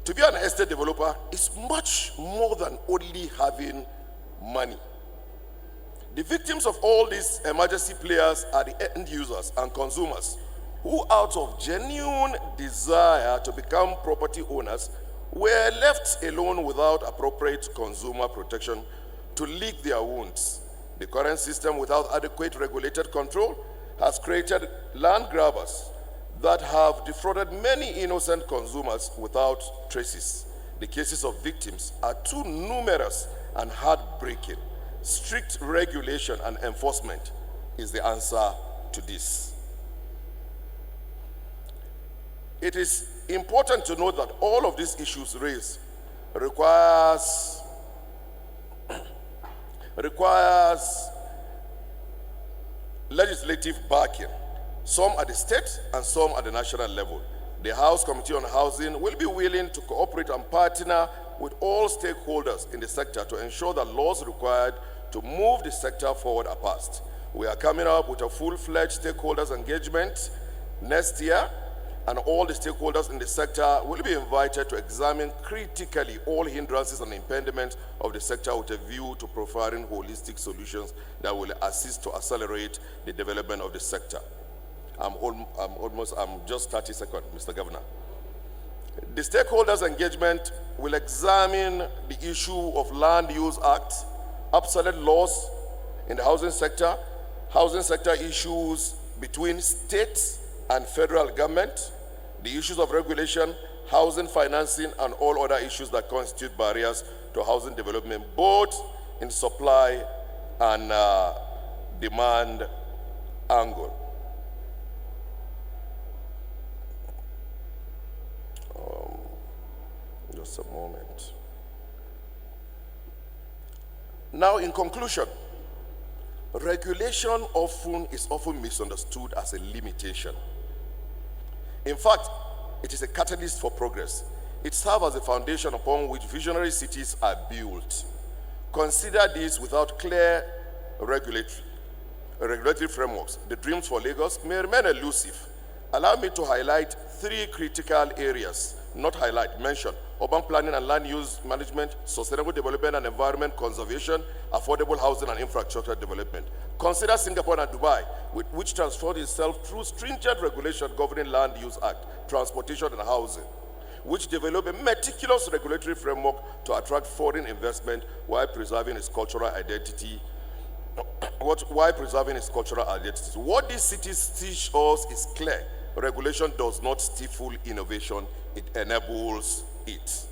To be an estate developer is much more than only having money. The victims of all these emergency players are the end users and consumers who, out of genuine desire to become property owners, were left alone without appropriate consumer protection to lick their wounds. The current system, without adequate regulated control, has created land grabbers that have defrauded many innocent consumers without traces. The cases of victims are too numerous and heartbreaking. Strict regulation and enforcement is the answer to this. It is important to note that all of these issues raised requires legislative backing, some at the state and some at the national level. The House Committee on Housing will be willing to cooperate and partner with all stakeholders in the sector to ensure that laws required to move the sector forward are passed. We are coming up with a full-fledged stakeholders engagement next year, and all the stakeholders in the sector will be invited to examine critically all hindrances and impediments of the sector with a view to providing holistic solutions that will assist to accelerate the development of the sector. I'm just 30 seconds, Mr. Governor. The stakeholders engagement will examine the issue of Land Use Act, obsolete laws in the housing sector issues between states and federal government, the issues of regulation, housing financing, and all other issues that constitute barriers to housing development, both in supply and demand angle. Just a moment. Now, in conclusion, regulation is often misunderstood as a limitation. In fact, it is a catalyst for progress. It serves as a foundation upon which visionary cities are built. Consider this: without clear regulatory frameworks, the dreams for Lagos may remain elusive. Allow me to highlight three critical areas, mention: urban planning and land use management, sustainable development and environment conservation, affordable housing and infrastructure development. Consider Singapore and Dubai, which transformed itself through stringent regulation governing Land Use Act, transportation and housing, which developed a meticulous regulatory framework to attract foreign investment while preserving its cultural identity. What these cities teach us is clear. Regulation does not stifle innovation, it enables it.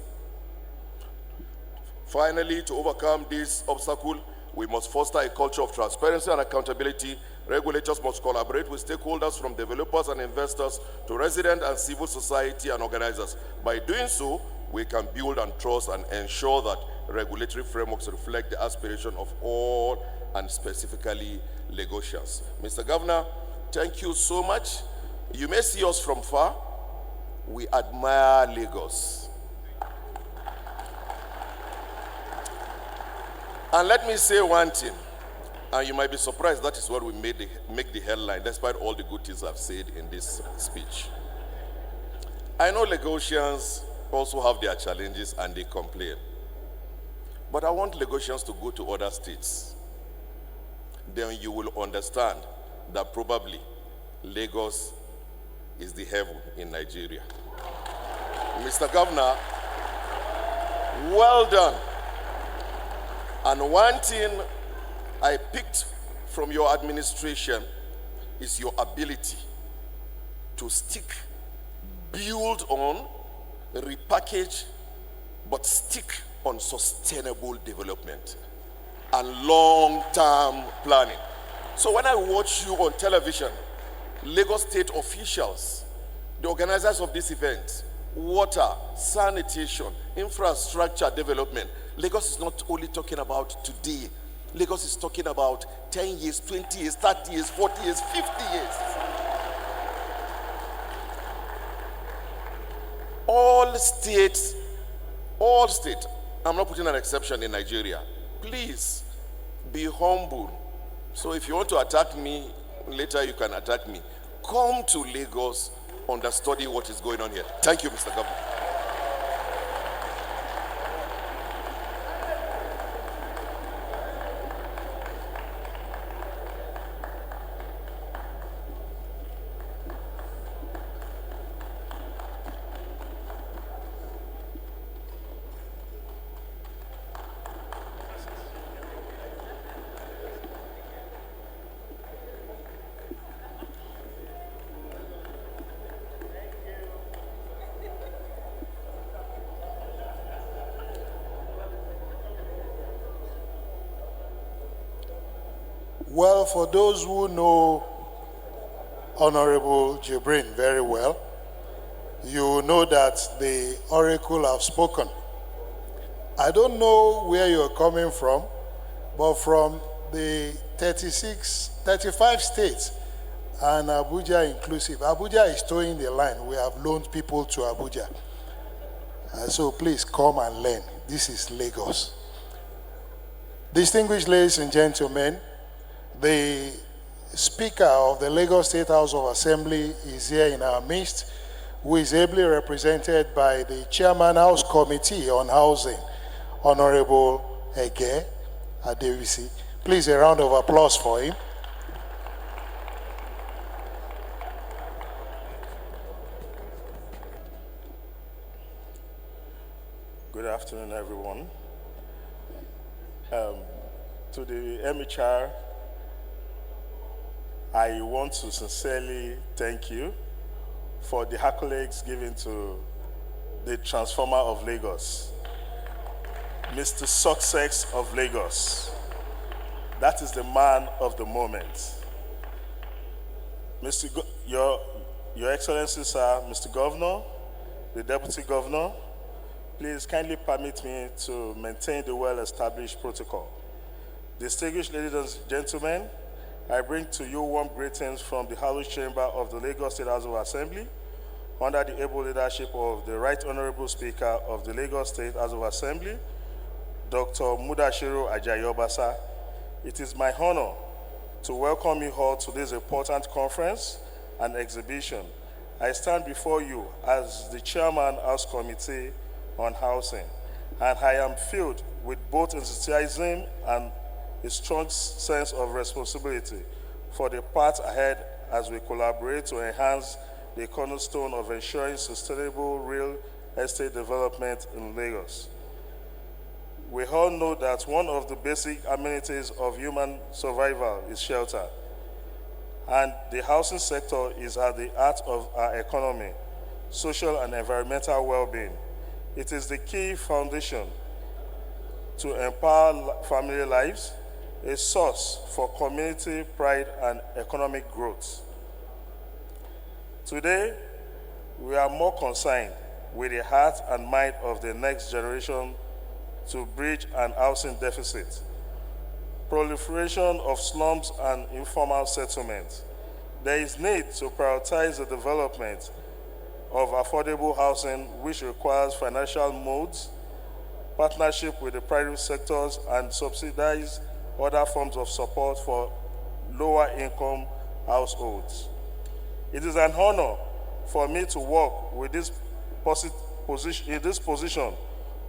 Finally, to overcome this obstacle, we must foster a culture of transparency and accountability. Regulators must collaborate with stakeholders from developers and investors to resident and civil society and organizers. By doing so, we can build on trust and ensure that regulatory frameworks reflect the aspiration of all and specifically Lagosians. Mr. Governor, thank you so much. You may see us from far. We admire Lagos. And let me say one thing, and you might be surprised that is what we make the headline, despite all the good things I've said in this speech. I know Lagosians also have their challenges and they complain. But I want Lagosians to go to other states. Then you will understand that probably Lagos is the heaven in Nigeria. Mr. Governor, well done. And one thing I picked from your administration is your ability to stick, build on, repackage, but stick on sustainable development and long-term planning. So when I watch you on television, Lagos State officials, the organizers of this event, water, sanitation, infrastructure development, Lagos is not only talking about today. Lagos is talking about 10 years, 20 years, 30 years, 40 years, 50 years. All states, I'm not putting an exception in Nigeria, please be humble. So if you want to attack me, later you can attack me. Come to Lagos, understudy what is going on here. Thank you, Mr. Governor. Well, for those who know Honorable Jibrin very well, you know that the oracle have spoken. I don't know where you're coming from, but from the 35 states, and Abuja inclusive, Abuja is towing the line. We have loaned people to Abuja. So please come and learn. This is Lagos. Distinguished ladies and gentlemen, the Speaker of the Lagos State House of Assembly is here in our midst, who is ably represented by the Chairman House Committee on Housing, Honorable Ege Adewisi. Please, a round of applause for him. Good afternoon, everyone. To the MHR, I want to sincerely thank you for the accolades given to the transformer of Lagos, Mr. Success of Lagos. That is the man of the moment. Your Excellency, sir, Mr. Governor, the Deputy Governor, please kindly permit me to maintain the well-established protocol. Distinguished ladies and gentlemen, I bring to you warm greetings from the House Chamber of the Lagos State House of Assembly under the able leadership of the Right Honorable Speaker of the Lagos State House of Assembly, Dr. Mudashiru Ajayi Obasa. It is my honor to welcome you all to this important conference and exhibition. I stand before you as the Chairman House Committee on Housing, and I am filled with both enthusiasm and a strong sense of responsibility for the path ahead as we collaborate to enhance the cornerstone of ensuring sustainable real estate development in Lagos. We all know that one of the basic amenities of human survival is shelter, and the housing sector is at the heart of our economy, social and environmental well-being. It is the key foundation to empower family lives, a source for community pride and economic growth. Today, we are more concerned with the heart and mind of the next generation to bridge an housing deficit, proliferation of slums and informal settlements. There is need to prioritize the development of affordable housing, which requires financial modes, partnership with the private sectors, and subsidize other forms of support for lower income households. It is an honor for me to work with in this position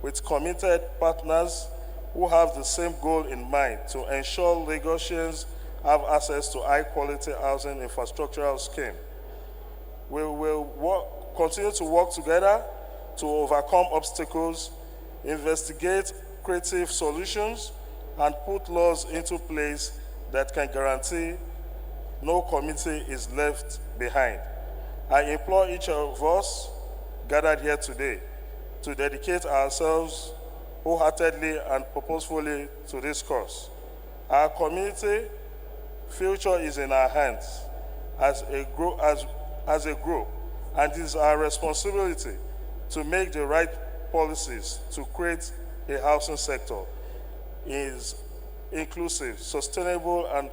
with committed partners who have the same goal in mind to ensure Lagosians have access to high-quality housing infrastructural scheme. We will continue to work together to overcome obstacles, investigate creative solutions, and put laws into place that can guarantee no community is left behind. I implore each of us gathered here today to dedicate ourselves wholeheartedly and purposefully to this cause. Our community future is in our hands as a group, and it is our responsibility to make the right policies to create a housing sector is inclusive, sustainable, and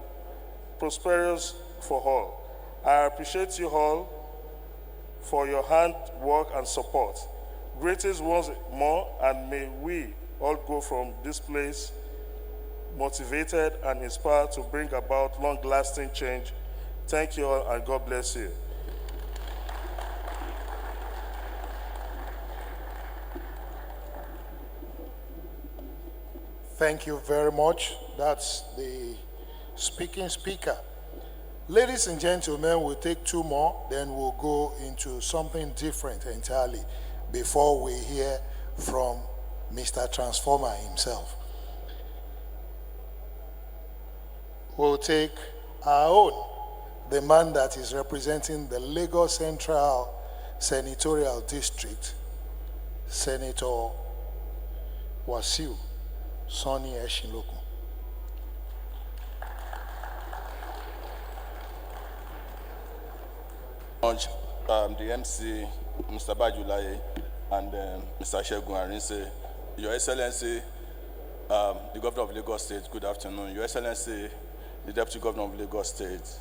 prosperous for all. I appreciate you all for your hard work and support. Greetings once more, and may we all go from this place motivated and inspired to bring about long-lasting change. Thank you all, and God bless you. Thank you very much. That's the speaker. Ladies and gentlemen, we'll take two more, then we'll go into something different entirely before we hear from Mr. Transformer himself. We'll take our own, the man that is representing the Lagos Central Senatorial District, Senator Wasiu Sonny Eshinlokun. much, the MC, Mr. Bajulaye, and Mr. Shegun Arinse. Your Excellency, the Governor of Lagos State, good afternoon. Your Excellency, the Deputy Governor of Lagos State,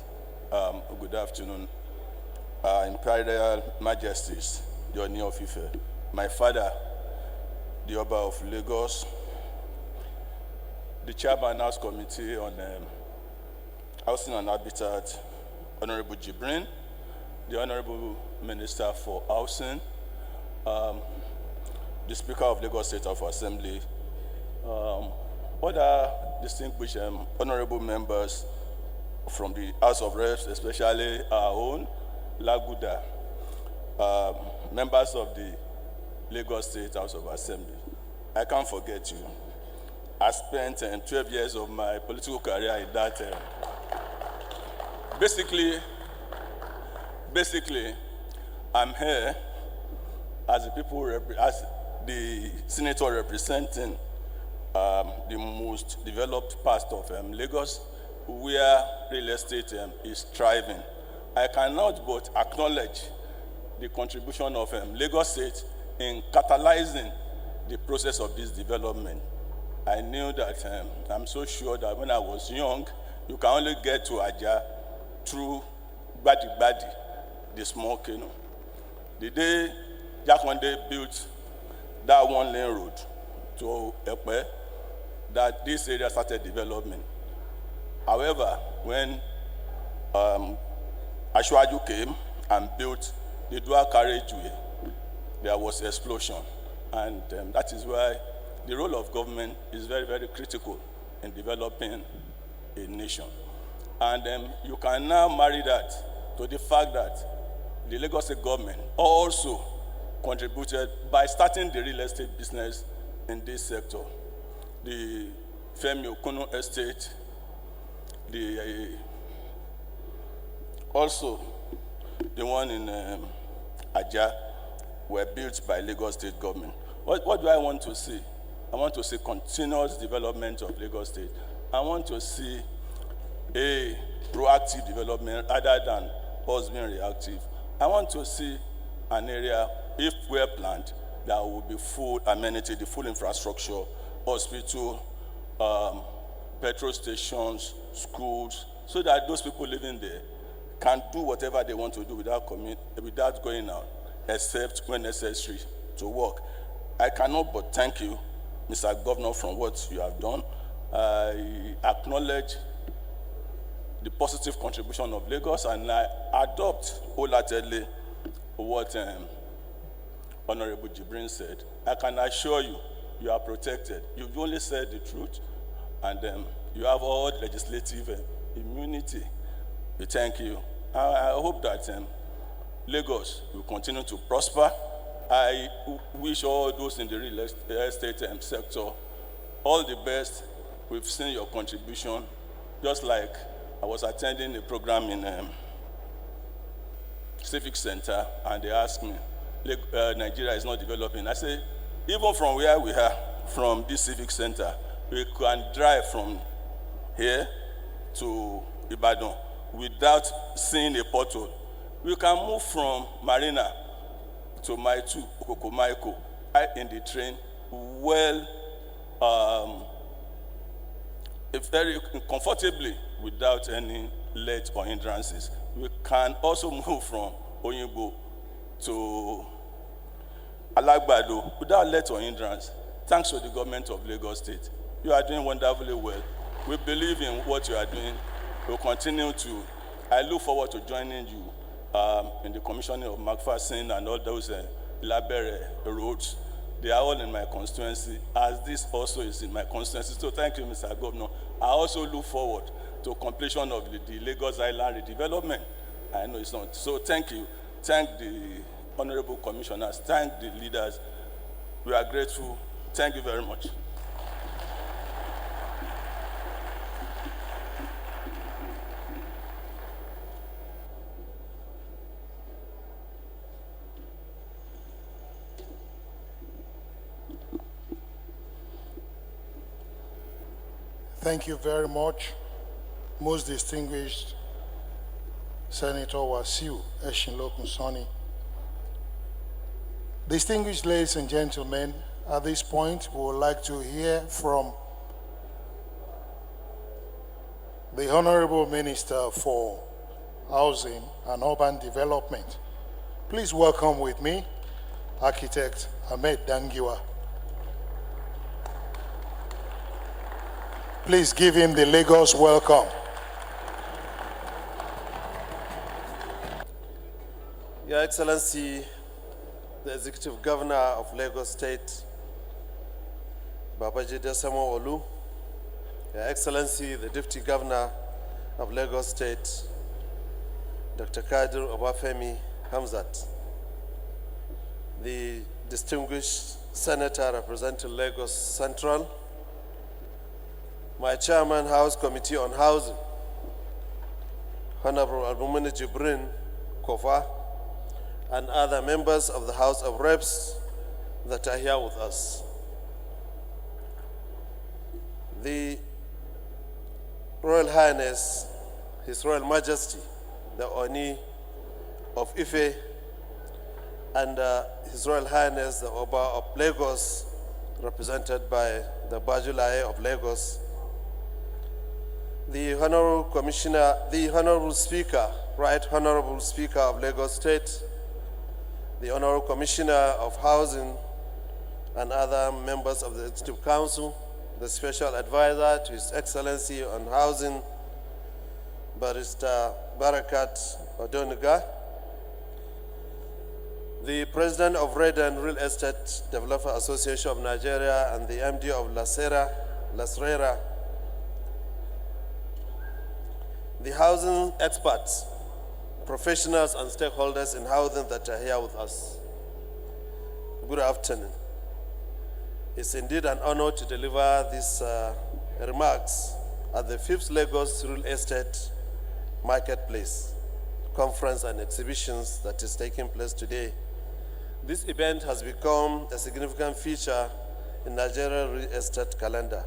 good afternoon. Imperial Majesties, the Oni of Ife, my father, the Oba of Lagos, the Chairman House Committee on Housing and Habitat, Honorable Jibrin, the Honorable Minister for Housing, the Speaker of Lagos State of Assembly, other distinguished honorable members from the House of Reps, especially our own, Laguda, members of the Lagos State House of Assembly. I can't forget you. I spent 12 years of my political career in that. Basically, I'm here as the senator representing the most developed part of Lagos, where real estate is thriving. I cannot but acknowledge the contribution of Lagos State in catalyzing the process of this development. I knew that, I'm so sure that when I was young, you can only get to Aja through Badi, the small canoe. The day Jakonde built that one-lane road to Epe, that this area started development. However, when Ashwaju came and built the dual carriageway, there was an explosion. And that is why the role of government is very, very critical in developing a nation. And you can now marry that to the fact that the Lagos State government also contributed by starting the real estate business in this sector. The Femi Okuno Estate, also the one in Aja were built by Lagos State government. What do I want to see? I want to see continuous development of Lagos State. I want to see a proactive development rather than us being reactive. I want to see an area, if well planned, that will be full amenity, the full infrastructure, hospital, petrol stations, schools, so that those people living there can do whatever they want to do without going out, except when necessary to work. I cannot but thank you, Mr. Governor, for what you have done. I acknowledge the positive contribution of Lagos, and I adopt wholeheartedly what Honorable Jibrin said. I can assure you, you are protected. You've only said the truth, and you have all legislative immunity. We thank you. I hope that Lagos will continue to prosper. I wish all those in the real estate sector all the best. We've seen your contribution. Just like I was attending a program in Civic Center, and they asked me, Nigeria is not developing. I say, even from where we are, from this Civic Center, we can drive from here to Ibadan without seeing a pothole. We can move from Marina to Maitu, Okokomaiko, in the train, very comfortably without any let or hindrances. We can also move from Oyingbo to Alagbado without let or hindrance, thanks to the government of Lagos State. You are doing wonderfully well. We believe in what you are doing. We'll continue to. I look forward to joining you in the commissioning of McPherson and all those Labere roads. They are all in my constituency, as this also is in my constituency. So thank you, Mr. Governor. I also look forward to completion of the Lagos Island redevelopment. I know it's not. So thank you. Thank the honorable commissioners. Thank the leaders. We are grateful. Thank you very much. Thank you very much, most distinguished Senator Wasiu Eshinlokun Soni. Distinguished ladies and gentlemen, at this point, we would like to hear from the Honorable Minister for Housing and Urban Development. Please welcome with me Architect Ahmed Dangiwa. Please give him the Lagos welcome. Your Excellency, the Executive Governor of Lagos State, Babajide Sanwo-Olu, Your Excellency, the Deputy Governor of Lagos State, Dr. Kadir Obafemi Hamzat, the distinguished Senator representing Lagos Central, my Chairman, House Committee on Housing, Honorable Abdulmuni Jibrin Kofa, and other members of the House of Reps that are here with us. The Royal Highness, His Royal Majesty, the Oni of Ife, and His Royal Highness, the Oba of Lagos, represented by the Bajulaye of Lagos, the Honorable Commissioner, the Honorable Speaker, Right Honorable Speaker of Lagos State, the Honorable Commissioner of Housing, and other members of the Executive Council, the Special Advisor to His Excellency on Housing, Barrister Barakat Odoniga, the President of Red and Real Estate Developer Association of Nigeria, and the MD of Lasrera, the housing experts, professionals and stakeholders in housing that are here with us. Good afternoon. It's indeed an honor to deliver these remarks at the 5th Lagos Real Estate Marketplace Conference and Exhibitions that is taking place today. This event has become a significant feature in Nigerian real estate calendar.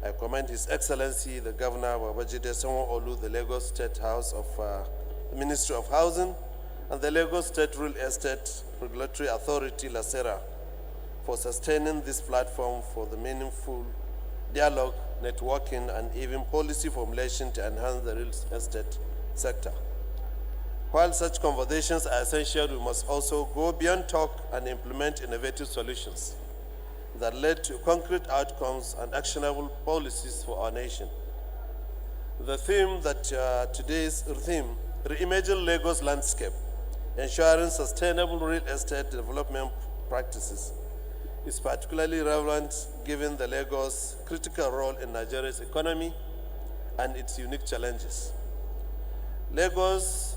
I commend His Excellency, the Governor Babajide Sanwo-Olu, the Lagos State House of Ministry of Housing, and the Lagos State Real Estate Regulatory Authority, LASERA, for sustaining this platform for the meaningful dialogue, networking, and even policy formulation to enhance the real estate sector. While such conversations are essential, we must also go beyond talk and implement innovative solutions that led to concrete outcomes and actionable policies for our nation. The theme that today's theme, Reimagine Lagos Landscape, ensuring sustainable real estate development practices, is particularly relevant given the Lagos' critical role in Nigeria's economy and its unique challenges. Lagos,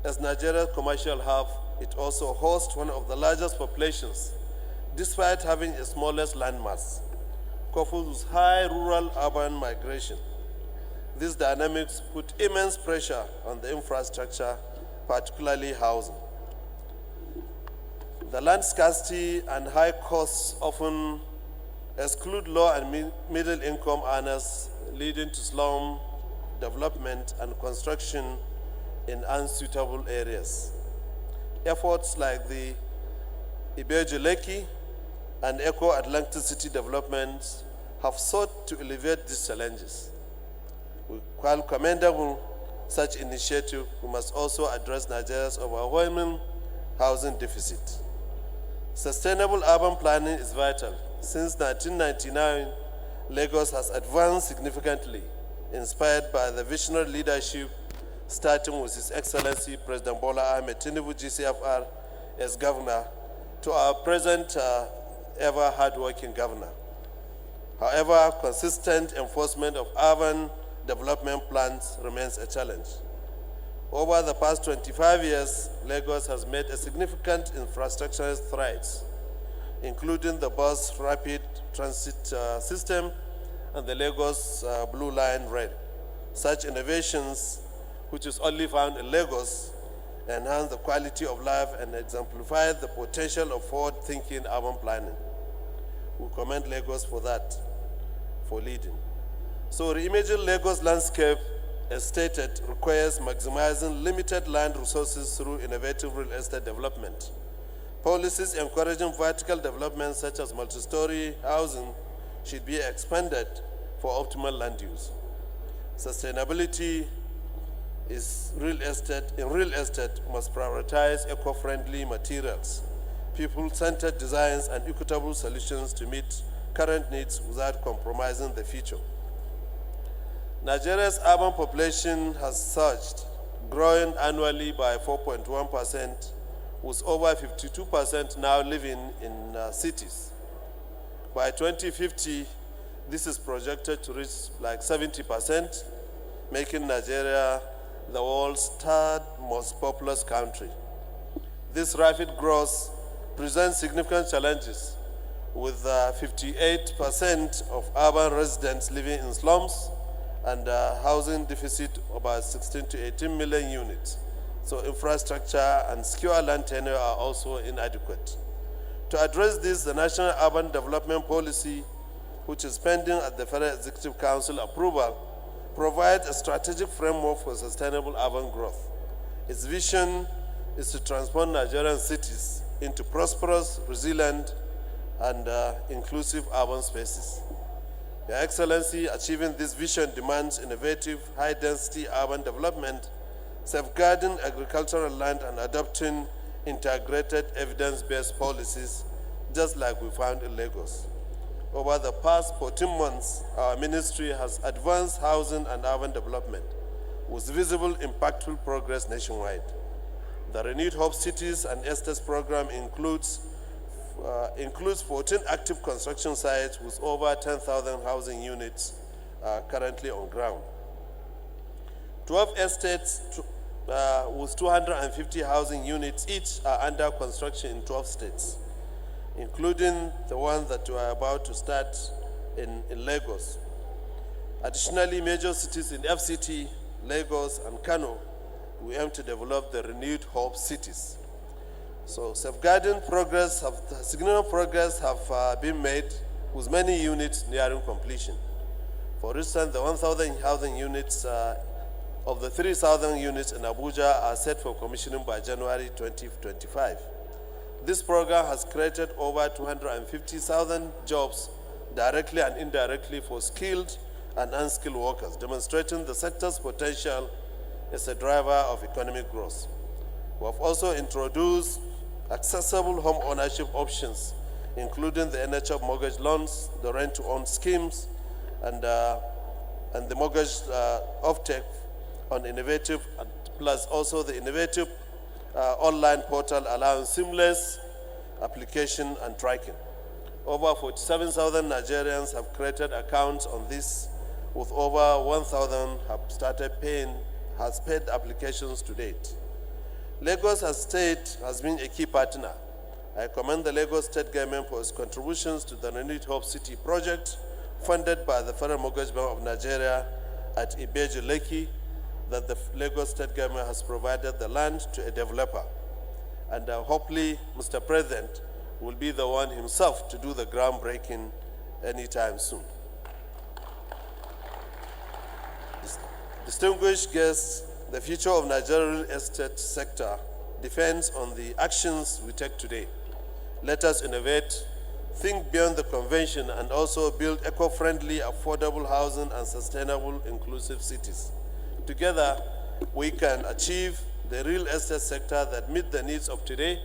as Nigeria's commercial hub, it also hosts one of the largest populations, despite having a smallest landmass, coupled with high rural-urban migration. These dynamics put immense pressure on the infrastructure, particularly housing. The land scarcity and high costs often exclude low and middle-income earners, leading to slum development and construction in unsuitable areas. Efforts like the Ibeju-Lekki and Eco Atlantic City developments have sought to alleviate these challenges. While commendable such initiative, we must also address Nigeria's overwhelming housing deficit. Sustainable urban planning is vital. Since 1999, Lagos has advanced significantly, inspired by the visionary leadership starting with His Excellency President Bola Ahmed Tinubu, GCFR, as governor, to our present ever hardworking governor. However, consistent enforcement of urban development plans remains a challenge. Over the past 25 years, Lagos has made a significant infrastructural strides, including the bus rapid transit system and the Lagos Blue Line Rail. Such innovations, which is only found in Lagos, enhance the quality of life and exemplify the potential of forward-thinking urban planning. We commend Lagos for that, for leading. So Reimagine Lagos Landscape as stated, requires maximizing limited land resources through innovative real estate development. Policies encouraging vertical development such as multi-story housing should be expanded for optimal land use. Sustainability in real estate must prioritize eco-friendly materials, people-centered designs, and equitable solutions to meet current needs without compromising the future. Nigeria's urban population has surged, growing annually by 4.1%, with over 52% now living in cities. By 2050, this is projected to reach like 70%, making Nigeria the world's third most populous country. This rapid growth presents significant challenges, with 58% of urban residents living in slums and a housing deficit of about 16 to 18 million units. So infrastructure and secure land tenure are also inadequate. To address this, the National Urban Development Policy, which is pending at the Federal Executive Council approval, provides a strategic framework for sustainable urban growth. Its vision is to transform Nigerian cities into prosperous, resilient, and inclusive urban spaces. Your Excellency, achieving this vision demands innovative, high-density urban development, safeguarding agricultural land, and adopting integrated evidence-based policies, just like we found in Lagos. Over the past 14 months, our ministry has advanced housing and urban development with visible, impactful progress nationwide. The Renewed Hope Cities and Estates program includes 14 active construction sites with over 10,000 housing units currently on ground. 12 estates with 250 housing units each are under construction in 12 states, including the one that we are about to start in Lagos. Additionally, major cities in FCT, Lagos, and Kano, we aim to develop the Renewed Hope Cities. So significant progress have been made with many units nearing completion. For instance, the 1,000 housing units of the 3,000 units in Abuja are set for commissioning by January 2025. This program has created over 250,000 jobs directly and indirectly for skilled and unskilled workers, demonstrating the sector's potential as a driver of economic growth. We have also introduced accessible home ownership options, including the NHF mortgage loans, the rent-to-own schemes, and the mortgage offtake on innovative, plus also the innovative online portal allowing seamless application and tracking. Over 47,000 Nigerians have created accounts on this, with over 1,000 has paid applications to date. Lagos State has been a key partner. I commend the Lagos State government for its contributions to the Renewed Hope City project, funded by the Federal Mortgage Bank of Nigeria at Ibeju Lekki, that the Lagos State government has provided the land to a developer. And hopefully, Mr. President will be the one himself to do the groundbreaking anytime soon. Distinguished guests, the future of Nigerian real estate sector depends on the actions we take today. Let us innovate, think beyond the convention, and also build eco-friendly, affordable housing and sustainable, inclusive cities. Together, we can achieve the real estate sector that meets the needs of today,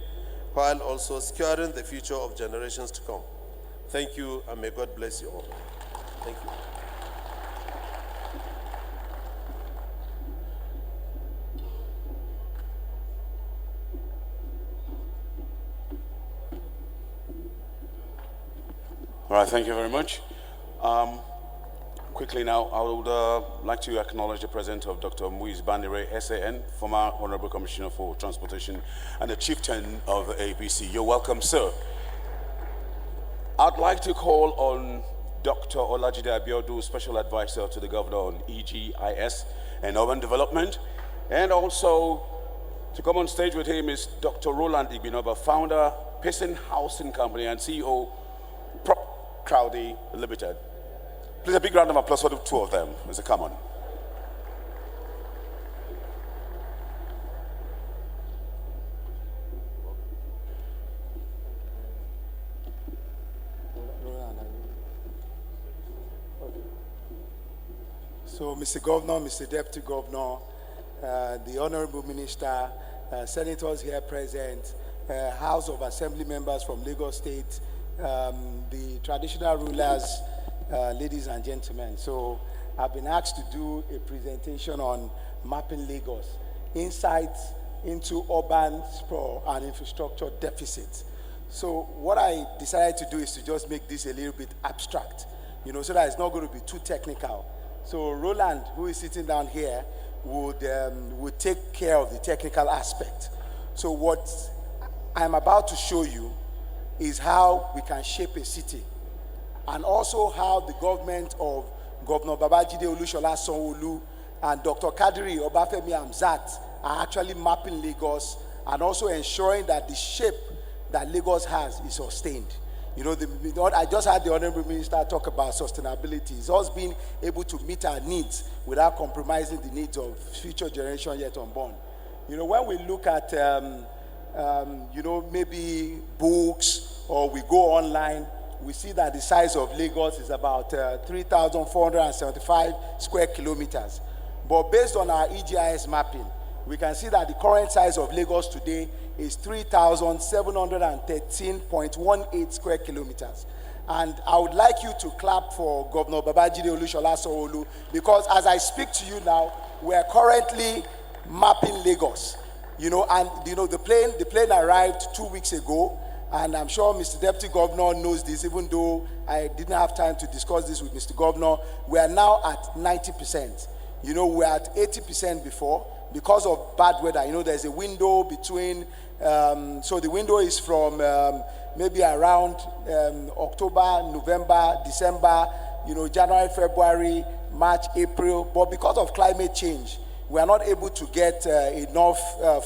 while also securing the future of generations to come. Thank you, and may God bless you all. Thank you. All right, thank you very much. Quickly now, I would like to acknowledge the presence of Dr. Muiz Bandire, SAN, former Honorable Commissioner for Transportation and the Chieftain of ABC. You're welcome, sir. I'd like to call on Dr. Olajide Abiodun, Special Advisor to the Governor on EGIS and Urban Development. And also, to come on stage with him is Dr. Roland Igbinoba, Founder, Payson Housing Company and CEO, Prop Crowdy Limited. Please, a big round of applause for the two of them as they come on. So, Mr. Governor, Mr. Deputy Governor, the Honorable Minister, Senators here present, House of Assembly members from Lagos State, the traditional rulers, ladies and gentlemen. So, I've been asked to do a presentation on mapping Lagos, insights into urban sprawl and infrastructure deficit. So what I decided to do is to just make this a little bit abstract, so that it's not going to be too technical. So Roland, who is sitting down here, would take care of the technical aspect. So what I'm about to show you is how we can shape a city, and also how the government of Governor Babajide Olushola Sanwo-Olu and Dr. Kadiri Obafemi Hamzat are actually mapping Lagos and also ensuring that the shape that Lagos has is sustained. I just had the Honorable Minister talk about sustainability. It's us being able to meet our needs without compromising the needs of future generation yet unborn. When we look at, maybe books, or we go online, we see that the size of Lagos is about 3,475 square kilometers. But based on our EGIS mapping, we can see that the current size of Lagos today is 3,713.18 square kilometers. And I would like you to clap for Governor Babajide Olushola Sanwo-Olu, because as I speak to you now, we are currently mapping Lagos. The plane arrived 2 weeks ago, and I'm sure Mr. Deputy Governor knows this, even though I didn't have time to discuss this with Mr. Governor. We are now at 90%. We were at 80% before. Because of bad weather, there's a window between, so the window is from maybe around October, November, December, January, February, March, April. But because of climate change, we are not able to get enough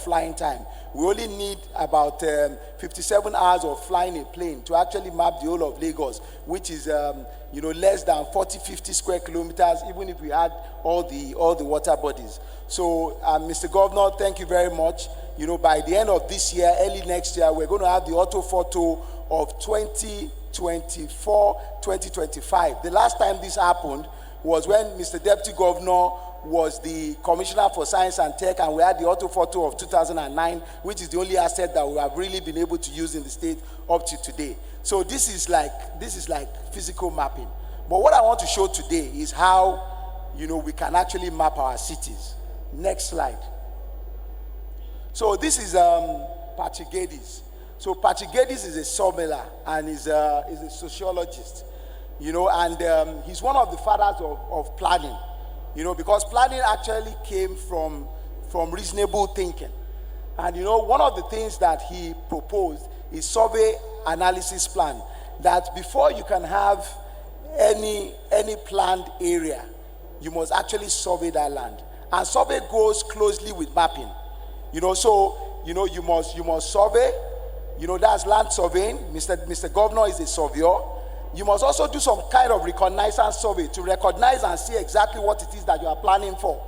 flying time. We only need about 57 hours of flying a plane to actually map the whole of Lagos, which is less than 40-50 square kilometers, even if we had all the water bodies. So, Mr. Governor, thank you very much. By the end of this year, early next year, we're going to have the orthophoto of 2024-2025. The last time this happened was when Mr. Deputy Governor was the Commissioner for Science and Tech, and we had the orthophoto of 2009, which is the only asset that we have really been able to use in the state up to today. So this is like physical mapping. But what I want to show today is how we can actually map our cities. Next slide. So this is Patrick Geddes. So Patrick Geddes is a sawmiller and is a sociologist, and he's one of the fathers of planning, because planning actually came from reasonable thinking. And one of the things that he proposed is survey analysis plan, that before you can have any planned area, you must actually survey that land. And survey goes closely with mapping. You must survey, that's land surveying. Mr. Governor is a surveyor. You must also do some kind of reconnaissance survey to recognize and see exactly what it is that you are planning for.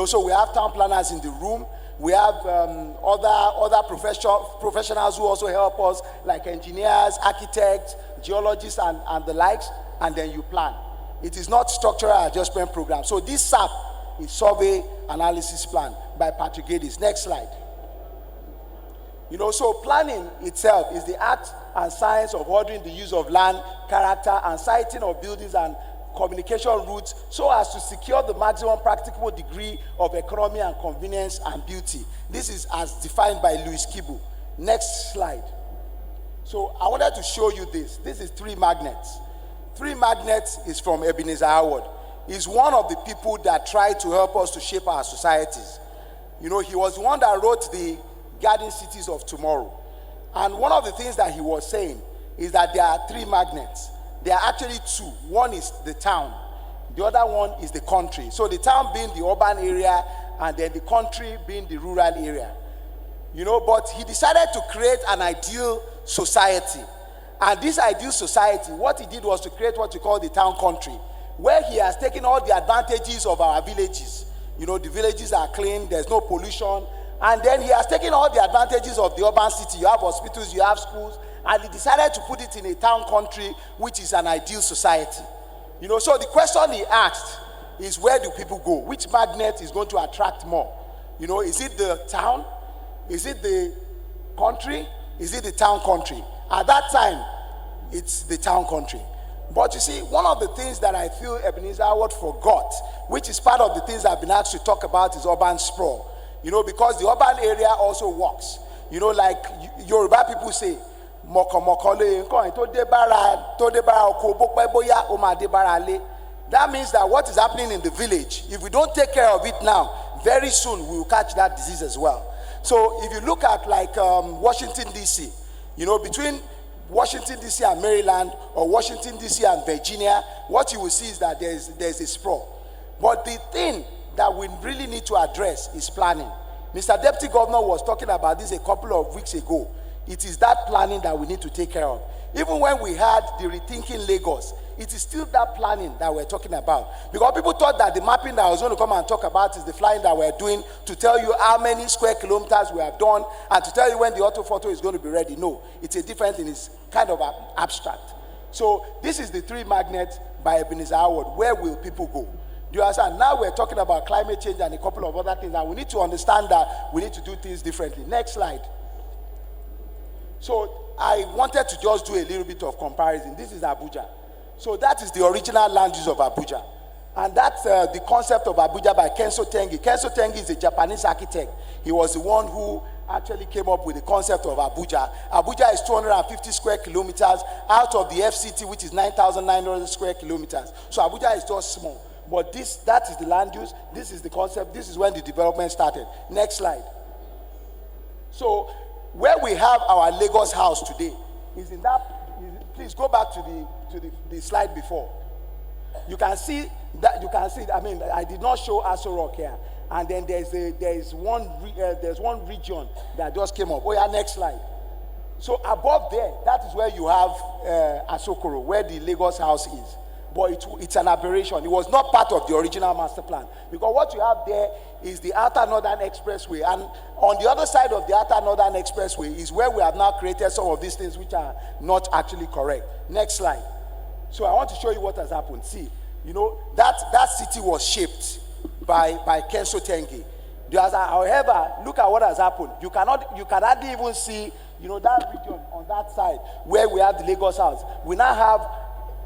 So we have town planners in the room. We have other professionals who also help us, like engineers, architects, geologists, and the likes, and then you plan. It is not structural adjustment program. So this SAP is Survey Analysis Plan by Patrick Geddes. Next slide. So planning itself is the art and science of ordering the use of land, character, and siting of buildings and communication routes so as to secure the maximum practicable degree of economy and convenience and beauty. This is as defined by Louis Kibu. Next slide. So I wanted to show you this. This is Three Magnets. Three Magnets is from Ebenezer Howard. He's one of the people that tried to help us to shape our societies. He was the one that wrote the Garden Cities of Tomorrow. And one of the things that he was saying is that there are three magnets. There are actually two. One is the town. The other one is the country. So the town being the urban area, and then the country being the rural area. But he decided to create an ideal society. And this ideal society, what he did was to create what we call the town country, where he has taken all the advantages of our villages. The villages are clean, there's no pollution. And then he has taken all the advantages of the urban city. You have hospitals, you have schools, and he decided to put it in a town country, which is an ideal society. So the question he asked is where do people go? Which magnet is going to attract more? You know, is it the town? Is it the country? Is it the town country? At that time, it's the town country. But you see, one of the things that I feel Ebenezer Howard forgot, which is part of the things I've been asked to talk about, is urban sprawl. You know, because the urban area also works. You know, like Yoruba people say, that means that what is happening in the village, if we don't take care of it now, very soon we will catch that disease as well. So if you look at like Washington DC, you know, between Washington DC and Maryland, or Washington DC and Virginia, what you will see is that there's a sprawl. But the thing that we really need to address is planning. Mr. Deputy Governor was talking about this a couple of weeks ago. It is that planning that we need to take care of. Even when we had the Rethinking Lagos, it is still that planning that we're talking about. Because people thought that the mapping that I was going to come and talk about is the flying that we're doing to tell you how many square kilometers we have done and to tell you when the orthophoto is going to be ready. No, it's a different thing. It's kind of abstract. So this is the 3 magnets by Ebenezer Howard. Where will people go? Do you understand? Now we're talking about climate change and a couple of other things, and we need to understand that we need to do things differently. Next slide. So I wanted to just do a little bit of comparison. This is Abuja. So that is the original land use of Abuja. And that's the concept of Abuja by Kenzo Tengi. Kenzo Tengi is a Japanese architect. He was the one who actually came up with the concept of Abuja. Abuja is 250 square kilometers out of the FCT, which is 9,900 square kilometers. So Abuja is just small. But that is the land use. This is the concept. This is when the development started. Next slide. So where we have our Lagos house today is in that. Please go back to the slide before. You can see that. You can see. I mean, I did not show Aso Rock here. And then there's one region that just came up. Oh yeah, next slide. So above there, that is where you have Asokoro, where the Lagos house is. But it's an aberration. It was not part of the original master plan. Because what you have there is the Outer Northern Expressway. And on the other side of the Outer Northern Expressway is where we have now created some of these things which are not actually correct. Next slide. So I want to show you what has happened. See, you know, that city was shaped by Kenzo Tengi. However, look at what has happened. You can hardly even see, you know, that region on that side where we have the Lagos house. We now have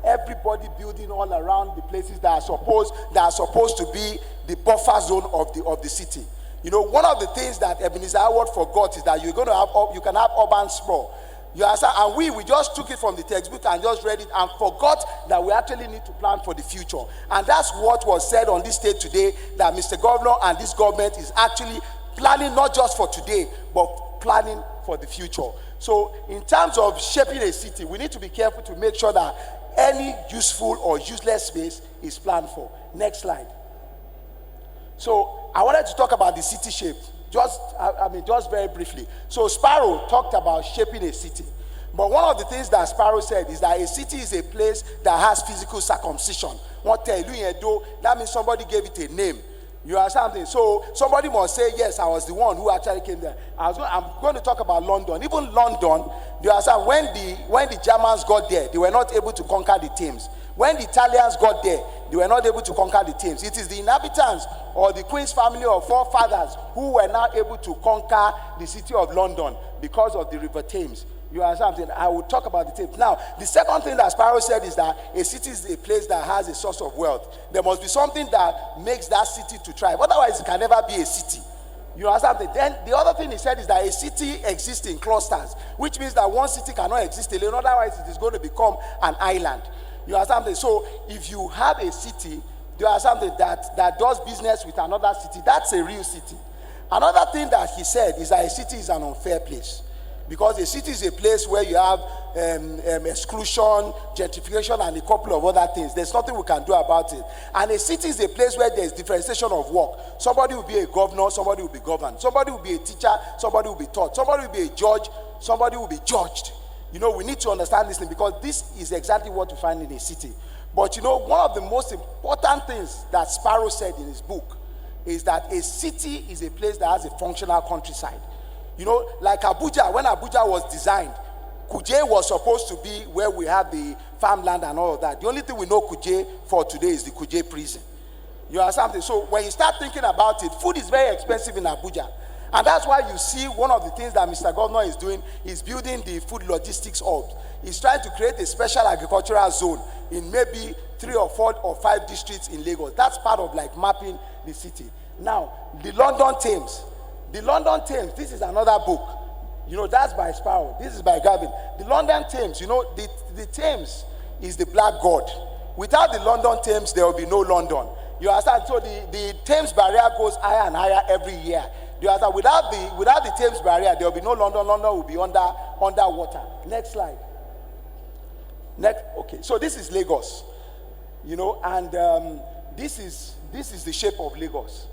everybody building all around the places that are supposed to be the buffer zone of the city. You know, one of the things that Ebenezer Howard forgot is that you can have urban sprawl. You understand? And we just took it from the textbook and just read it and forgot that we actually need to plan for the future. And that's what was said on this stage today, that Mr. Governor and this government is actually planning not just for today, but planning for the future. So in terms of shaping a city, we need to be careful to make sure that any useful or useless space is planned for. Next slide. So I wanted to talk about the city shape, just very briefly. So Sparrow talked about shaping a city. But one of the things that Sparrow said is that a city is a place that has physical circumcision. That means somebody gave it a name. You understand something? So somebody must say, yes, I was the one who actually came there. I'm going to talk about London. Even London, you understand, when the Germans got there, they were not able to conquer the Thames. When the Italians got there, they were not able to conquer the Thames. It is the inhabitants or the Queen's family or forefathers who were now able to conquer the city of London because of the River Thames. You understand something? I will talk about the Thames. Now, the second thing that Sparrow said is that a city is a place that has a source of wealth. There must be something that makes that city to thrive. Otherwise, it can never be a city. You understand? Then the other thing he said is that a city exists in clusters, which means that one city cannot exist alone. Otherwise, it is going to become an island. You understand? So if you have a city, you are something that does business with another city, that's a real city. Another thing that he said is that a city is an unfair place. Because a city is a place where you have exclusion, gentrification, and a couple of other things. There's nothing we can do about it. And a city is a place where there's differentiation of work. Somebody will be a governor, somebody will be governed. Somebody will be a teacher, somebody will be taught. Somebody will be a judge, somebody will be judged. You know, we need to understand this thing because this is exactly what you find in a city. But you know, one of the most important things that Sparrow said in his book is that a city is a place that has a functional countryside. You know, like Abuja, when Abuja was designed, Kuje was supposed to be where we have the farmland and all of that. The only thing we know Kuje for today is the Kuje prison. You are something. So when you start thinking about it, food is very expensive in Abuja. And that's why you see one of the things that Mr. Governor is doing is building the food logistics hub. He's trying to create a special agricultural zone in maybe 3 or 4 or 5 districts in Lagos. That's part of like mapping the city. Now, the London Thames. The London Thames, this is another book. You know, that's by Sparrow. This is by Gavin. The London Thames, you know, the Thames is the black god. Without the London Thames, there will be no London. You understand? So the Thames barrier goes higher and higher every year. You understand? Without the Thames barrier, there will be no London. London will be underwater. Next slide. Okay, so this is Lagos. You know, and this is the shape of Lagos.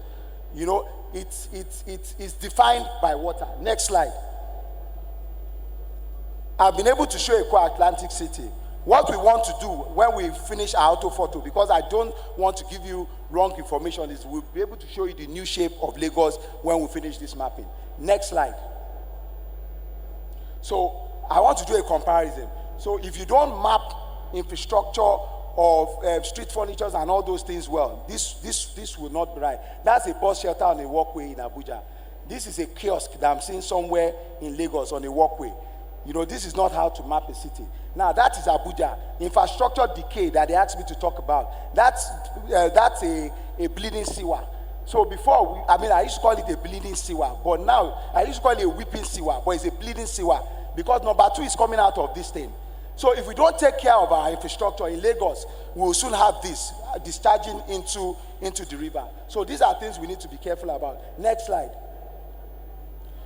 You know, it's defined by water. Next slide. I've been able to show Eko Atlantic City. What we want to do when we finish our auto photo, because I don't want to give you wrong information, is we'll be able to show you the new shape of Lagos when we finish this mapping. Next slide. So I want to do a comparison. So if you don't map infrastructure of street furnitures and all those things well, this will not be right. That's a bus shelter on a walkway in Abuja. This is a kiosk that I'm seeing somewhere in Lagos on a walkway. You know, this is not how to map a city. Now, that is Abuja. Infrastructure decay that they asked me to talk about. That's a bleeding sewer. So before, I used to call it a bleeding sewer, but now I used to call it a weeping sewer, but it's a bleeding sewer because number 2 is coming out of this thing. So if we don't take care of our infrastructure in Lagos, we will soon have this discharging into the river. So these are things we need to be careful about. Next slide.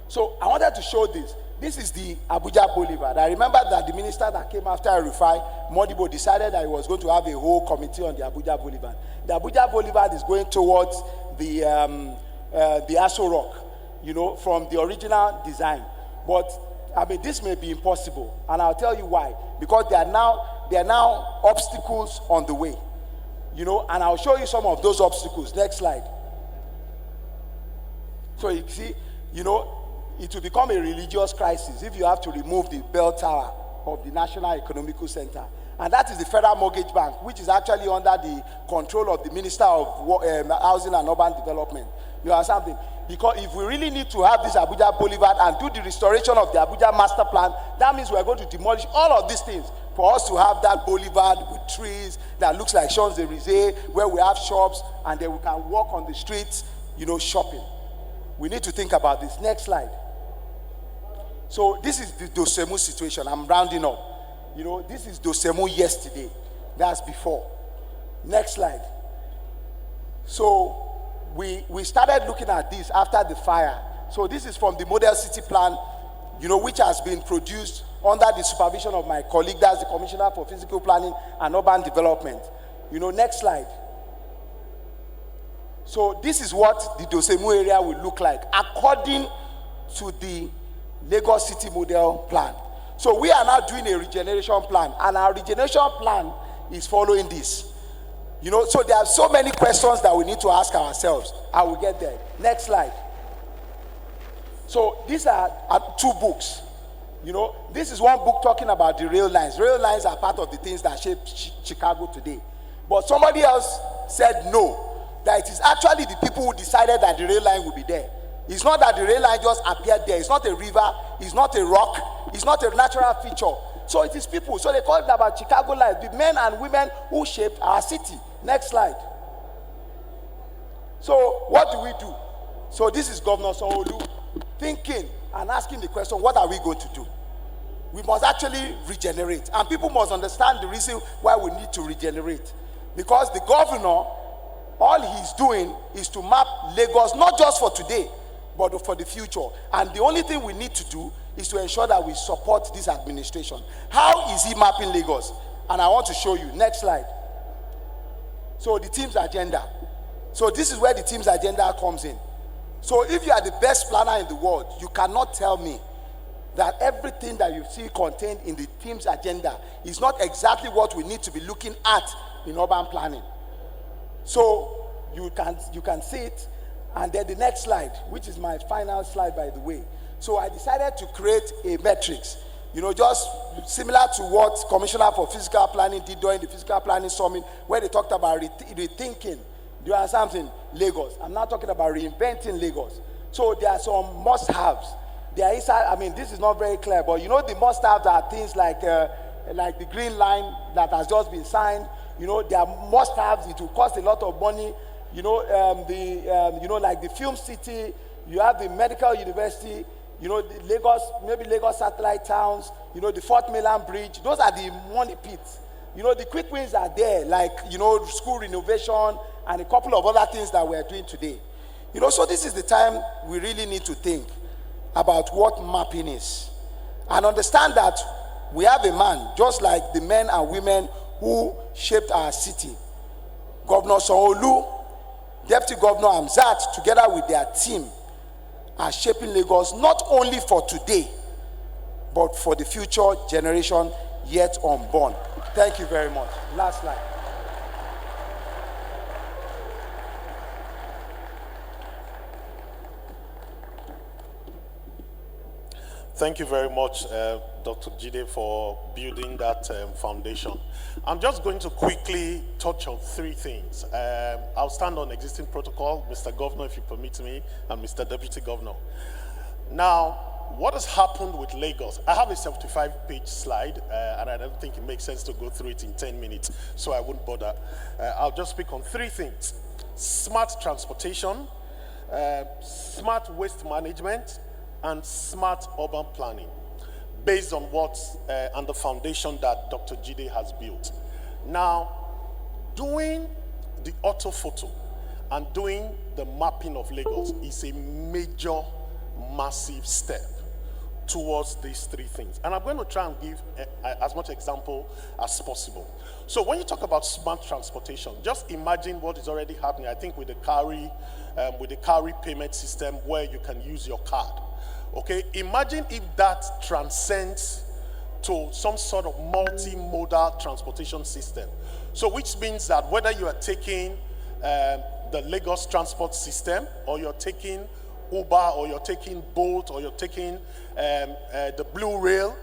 So I wanted to show this. This is the Abuja Boulevard. I remember that the minister that came after Rufai, Modibo, decided that he was going to have a whole committee on the Abuja Boulevard. The Abuja Boulevard is going towards the Aso Rock, you know, from the original design. But this may be impossible, and I'll tell you why. Because there are now obstacles on the way, you know, and I'll show you some of those obstacles. Next slide. So you see, you know, it will become a religious crisis if you have to remove the bell tower of the National Economical Center. And that is the Federal Mortgage Bank, which is actually under the control of the Minister of Housing and Urban Development. You know something? Because if we really need to have this Abuja Boulevard and do the restoration of the Abuja Master Plan, that means we're going to demolish all of these things for us to have that boulevard with trees that looks like Champs-Élysées, where we have shops and then we can walk on the streets, you know, shopping. We need to think about this. Next slide. So this is the Dosemu situation. I'm rounding up. You know, this is Dosemu yesterday. That's before. Next slide. So we started looking at this after the fire. So this is from the Model City Plan, you know, which has been produced under the supervision of my colleague, that's the Commissioner for Physical Planning and Urban Development. You know, next slide. So this is what the Dosemu area will look like according to the Lagos City Model Plan. So we are now doing a regeneration plan, and our regeneration plan is following this. You know, so there are so many questions that we need to ask ourselves. I will get there. Next slide. So these are 2 books. You know, this is one book talking about the rail lines. Rail lines are part of the things that shape Chicago today. But somebody else said no, that it is actually the people who decided that the rail line will be there. It's not that the rail line just appeared there. It's not a river. It's not a rock. It's not a natural feature. So it is people. So they call it about Chicago Line, the men and women who shaped our city. Next slide. So what do we do? So this is Governor Sanwo-Olu thinking and asking the question, what are we going to do? We must actually regenerate. And people must understand the reason why we need to regenerate. Because the governor, all he's doing is to map Lagos, not just for today, but for the future. And the only thing we need to do is to ensure that we support this administration. How is he mapping Lagos? And I want to show you. Next slide. So the team's agenda. So this is where the team's agenda comes in. So if you are the best planner in the world, you cannot tell me that everything that you see contained in the team's agenda is not exactly what we need to be looking at in urban planning. So you can see it. And then the next slide, which is my final slide, by the way. So I decided to create a matrix, you know, just similar to what Commissioner for Physical Planning did during the Physical Planning Summit, where they talked about rethinking, Do you understand something? Lagos. I'm not talking about reinventing Lagos. So there are some must-haves. There is, I mean, this is not very clear, but you know the must-haves are things like the green line that has just been signed. You know, there are must-haves. It will cost a lot of money. You know, like the film city. You have the medical university. You know, the Lagos, maybe Lagos satellite towns. You know, the Fort Mainland Bridge. Those are the money pits. You know, the quick wins are there, like, you know, school renovation and a couple of other things that we're doing today. You know, so this is the time we really need to think about what mapping is. And understand that we have a man, just like the men and women who shaped our city. Governor Sanwo-Olu, Deputy Governor Hamzat, together with their team, are shaping Lagos not only for today, but for the future generation yet unborn. Thank you very much. Last slide. Thank you very much, Dr. Jide, for building that foundation. I'm just going to quickly touch on three things. I'll stand on existing protocol, Mr. Governor, if you permit me, and Mr. Deputy Governor. Now, what has happened with Lagos? I have a 75-page slide, and I don't think it makes sense to go through it in 10 minutes, so I won't bother. I'll just speak on three things: smart transportation, smart waste management, and smart urban planning, based on what and the foundation that Dr. Jide has built. Now, doing the orthophoto and doing the mapping of Lagos is a major, massive step towards these three things. And I'm going to try and give as much example as possible. So when you talk about smart transportation, just imagine what is already happening, I think, with the carry payment system where you can use your card. Okay, imagine if that transcends to some sort of multimodal transportation system. So which means that whether you are taking the Lagos transport system, or you're taking Uber, or you're taking Bolt, or you're taking the Blue Rail,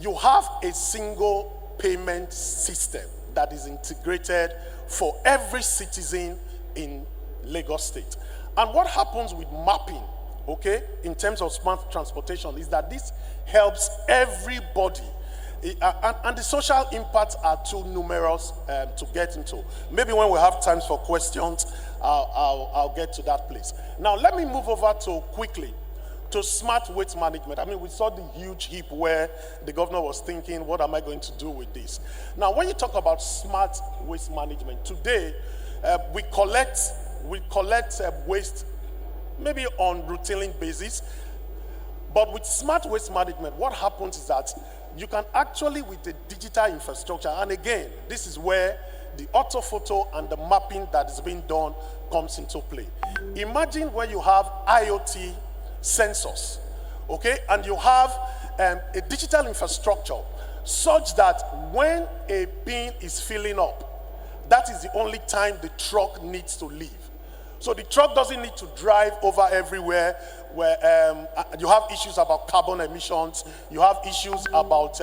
you have a single payment system that is integrated for every citizen in Lagos State. And what happens with mapping, okay, in terms of smart transportation, is that this helps everybody. And the social impacts are too numerous to get into. Maybe when we have times for questions, I'll get to that place. Now, let me move over quickly to smart waste management. I mean, we saw the huge heap where the governor was thinking, what am I going to do with this? Now, when you talk about smart waste management, today we collect waste maybe on routine basis. But with smart waste management, what happens is that you can actually, with the digital infrastructure, and again, this is where the orthophoto and the mapping that is being done comes into play. Imagine where you have IoT sensors, okay, and you have a digital infrastructure such that when a bin is filling up, that is the only time the truck needs to leave. So the truck doesn't need to drive over everywhere where you have issues about carbon emissions, you have issues about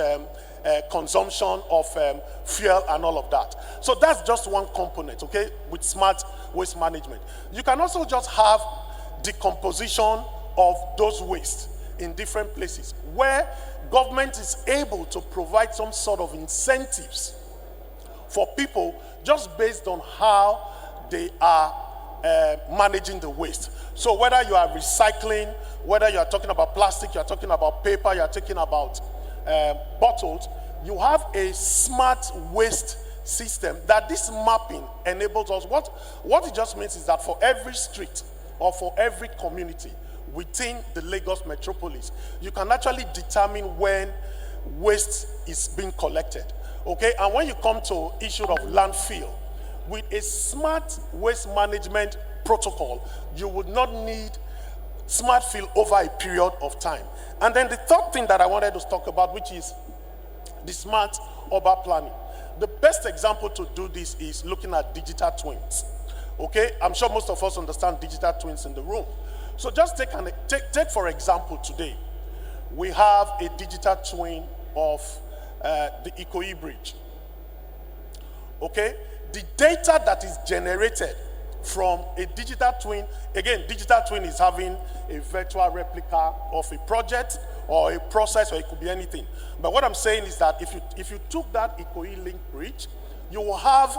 consumption of fuel and all of that. So that's just one component, okay, with smart waste management. You can also just have decomposition of those wastes in different places where government is able to provide some sort of incentives for people just based on how they are managing the waste. So whether you are recycling, whether you are talking about plastic, you are talking about paper, you are talking about bottles, you have a smart waste system that this mapping enables us. What it just means is that for every street or for every community within the Lagos metropolis, you can actually determine when waste is being collected. Okay, and when you come to issue of landfill, with a smart waste management protocol, you would not need smart fill over a period of time. And then the third thing that I wanted to talk about, which is the smart urban planning. The best example to do this is looking at digital twins. Okay, I'm sure most of us understand digital twins in the room. So just take for example today, we have a digital twin of the Ikoyi Bridge. Okay, the data that is generated from a digital twin. Again, digital twin is having a virtual replica of a project or a process, or it could be anything. But what I'm saying is that if you took that Ikoyi link bridge, you will have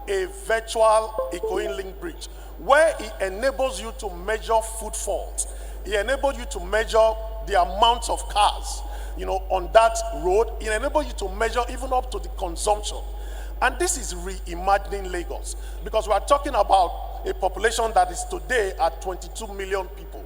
a virtual Ikoyi link bridge where it enables you to measure footfalls. It enables you to measure the amount of cars, on that road. It enables you to measure even up to the consumption. And this is reimagining Lagos, because we are talking about a population that is today at 22 million people.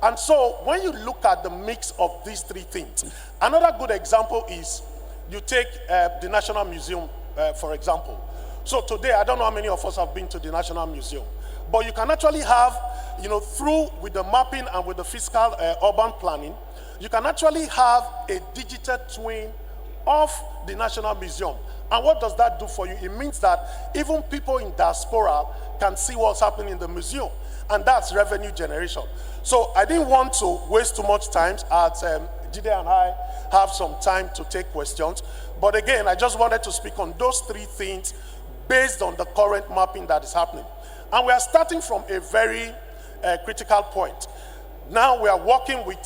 And so when you look at the mix of these three things, another good example is you take the National Museum, for example. So today, I don't know how many of us have been to the National Museum, but you can actually have, through with the mapping and with the fiscal urban planning, you can actually have a digital twin of the National Museum. And what does that do for you? It means that even people in diaspora can see what's happening in the museum, and that's revenue generation. So I didn't want to waste too much time, as Jide and I have some time to take questions. But again, I just wanted to speak on those three things based on the current mapping that is happening. And we are starting from a very critical point. Now we are working with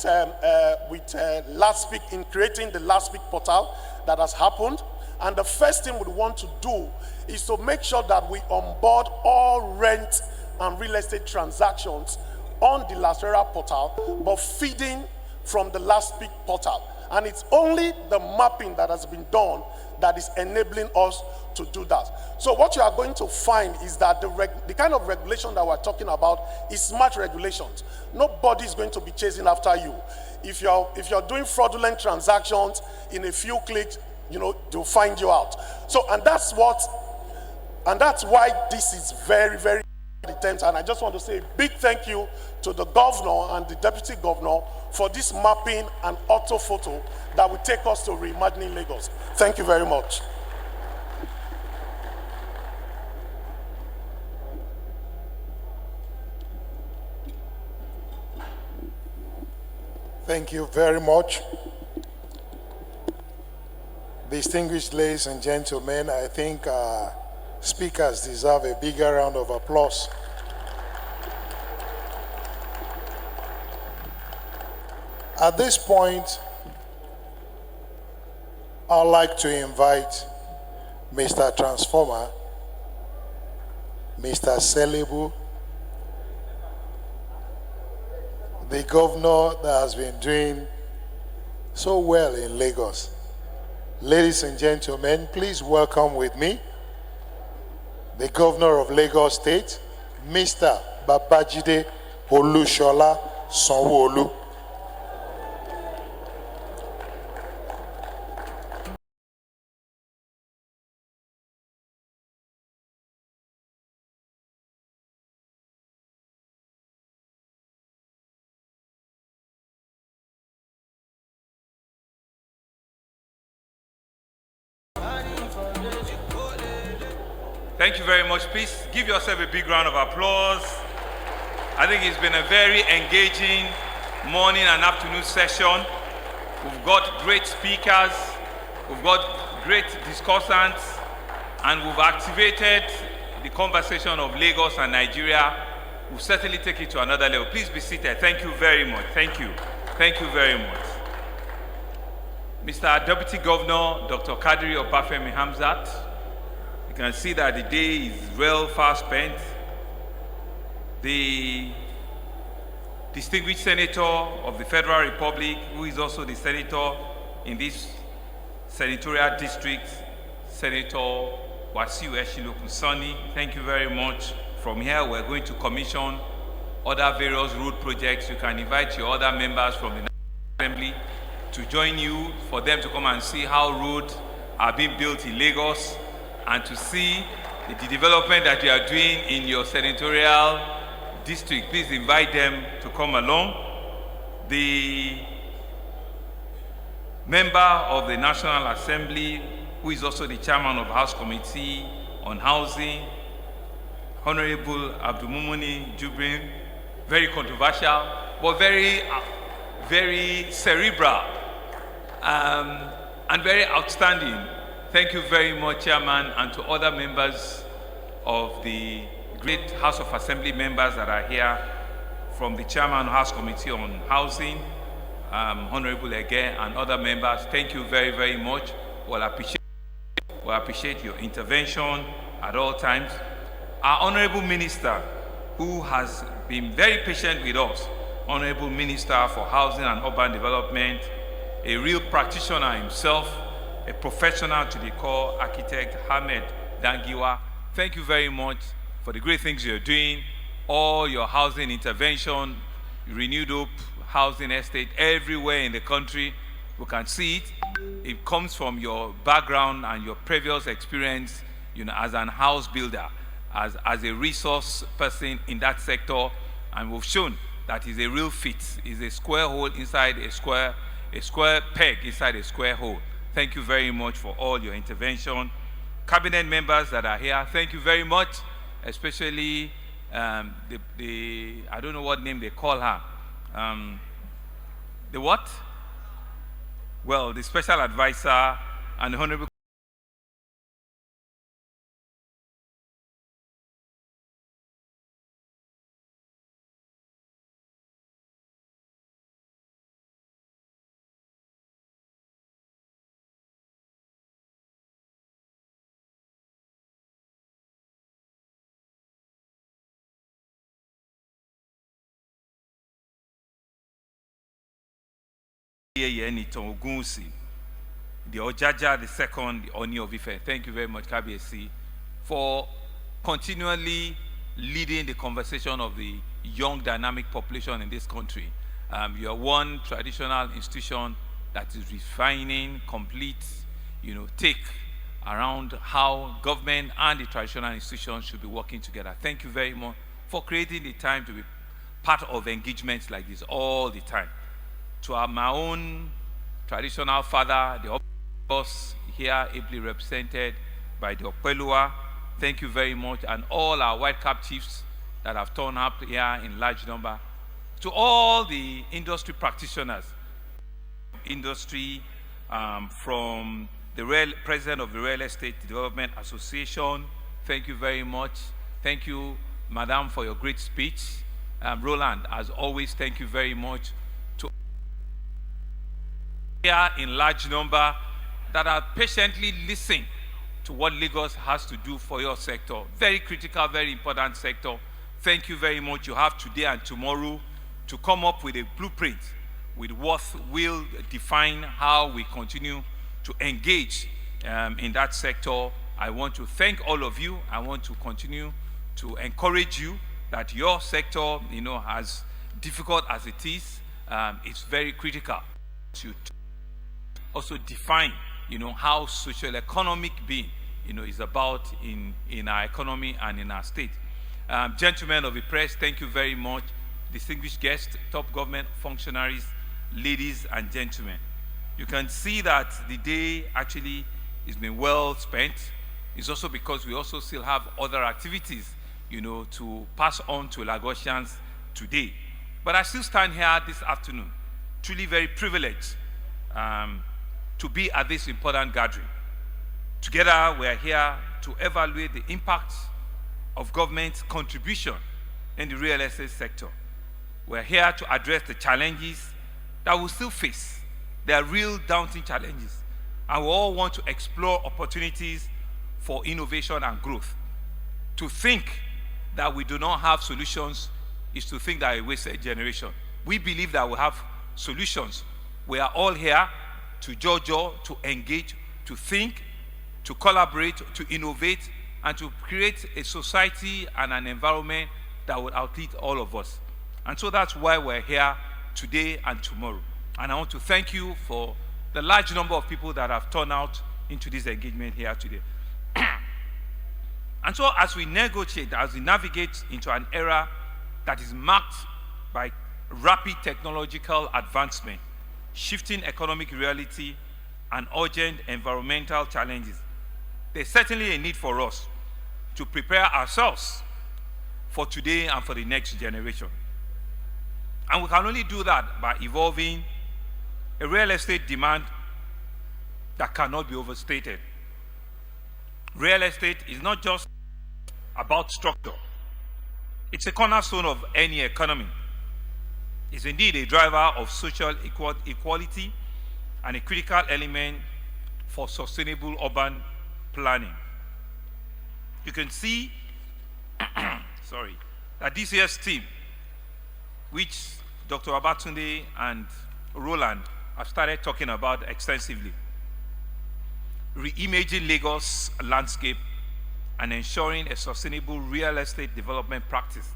LastSpeak in creating the LastSpeak portal that has happened. And the first thing we want to do is to make sure that we onboard all rent and real estate transactions on the Lastera portal, but feeding from the LastSpeak portal. And it's only the mapping that has been done that is enabling us to do that. So what you are going to find is that the kind of regulation that we're talking about is smart regulations. Nobody is going to be chasing after you. If you're doing fraudulent transactions, in a few clicks, they'll find you out. So, and that's why this is very, very intense. And I just want to say a big thank you to the governor and the deputy governor for this mapping and auto photo that will take us to reimagining Lagos. Thank you very much. Thank you very much. Distinguished ladies and gentlemen, I think speakers deserve a bigger round of applause. At this point, I'd like to invite Mr. Transformer, Mr. Selibu, the governor that has been doing so well in Lagos. Ladies and gentlemen, please welcome with me the governor of Lagos State, Mr. Babajide Olushola Sanwo-Olu. Thank you very much. Please give yourself a big round of applause. I think it's been a very engaging morning and afternoon session. We've got great speakers, we've got great discussants, and we've activated the conversation of Lagos and Nigeria. We'll certainly take it to another level. Please be seated. Thank you very much. Thank you. Thank you very much. Mr. Deputy Governor, Dr. Kadri Obafemi Hamzat, you can see that the day is well far spent. The distinguished senator of the Federal Republic, who is also the senator in this senatorial district, Senator Wasiu Eshiloku-Sani, thank you very much. From here, we're going to commission other various road projects. You can invite your other members from the National Assembly to join you, for them to come and see how roads are being built in Lagos and to see the development that you are doing in your senatorial district. Please invite them to come along. The member of the National Assembly, who is also the chairman of House Committee on Housing, Honorable Abdulmumuni Jubrin, very controversial, but very cerebral and very outstanding. Thank you very much, Chairman, and to other members of the great House of Assembly members that are here, from the Chairman of the House Committee on Housing, Honorable Ege, and other members. Thank you very, very much. We'll appreciate your intervention at all times. Our Honorable Minister, who has been very patient with us, Honorable Minister for Housing and Urban Development, a real practitioner himself, a professional to the core, Architect Ahmed Dangiwa. Thank you very much for the great things you're doing, all your housing intervention, renewed hope, housing estate everywhere in the country. We can see it. It comes from your background and your previous experience, as an house builder, as a resource person in that sector, and we've shown that is a real fit. Is a square hole inside a square peg inside a square hole. Thank you very much for all your intervention. Cabinet members that are here, thank you very much, especially I don't know what name they call her. The what? Well, the special advisor and the Honorable the Ojaja, the second, the Oni of Ife. Thank you very much, KBSC, for continually leading the conversation of the young, dynamic population in this country. You are one traditional institution that is refining complete, take around how government and the traditional institutions should be working together. Thank you very much for creating the time to be part of engagements like this all the time. To my own traditional father, the boss here, ably represented by the Opelua, thank you very much, and all our white cap chiefs that have turned up here in large number. To all the industry practitioners, from the president of the Real Estate Development Association, thank you very much. Thank you, Madam, for your great speech. Roland, as always, thank you very much. Here in large number that are patiently listening to what Lagos has to do for your sector. Very critical, very important sector. Thank you very much. You have today and tomorrow to come up with a blueprint with what will define how we continue to engage in that sector. I want to thank all of you. I want to continue to encourage you that your sector, as difficult as it is, it's very critical to also define, how social economic being, is about in our economy and in our state. Gentlemen of the press, thank you very much. Distinguished guests, top government functionaries, ladies and gentlemen. You can see that the day actually has been well spent. It's also because we also still have other activities, to pass on to Lagosians today. But I still stand here this afternoon, truly very privileged to be at this important gathering. Together, we are here to evaluate the impact of government's contribution in the real estate sector. We are here to address the challenges that we still face. They are real daunting challenges, and we all want to explore opportunities for innovation and growth. To think that we do not have solutions is to think that we waste a generation. We believe that we have solutions. We are all here to jojo, to engage, to think, to collaborate, to innovate, and to create a society and an environment that will outlive all of us. And so that's why we're here today and tomorrow. And I want to thank you for the large number of people that have turned out into this engagement here today. And so as we negotiate, as we navigate into an era that is marked by rapid technological advancement, shifting economic reality, and urgent environmental challenges, there's certainly a need for us to prepare ourselves for today and for the next generation. And we can only do that by evolving a real estate demand that cannot be overstated. Real estate is not just about structure. It's a cornerstone of any economy. It's indeed a driver of social equality and a critical element for sustainable urban planning. You can see that this year's theme, which Dr. Abatunde and Roland have started talking about extensively, reimaging Lagos landscape and ensuring a sustainable real estate development practice.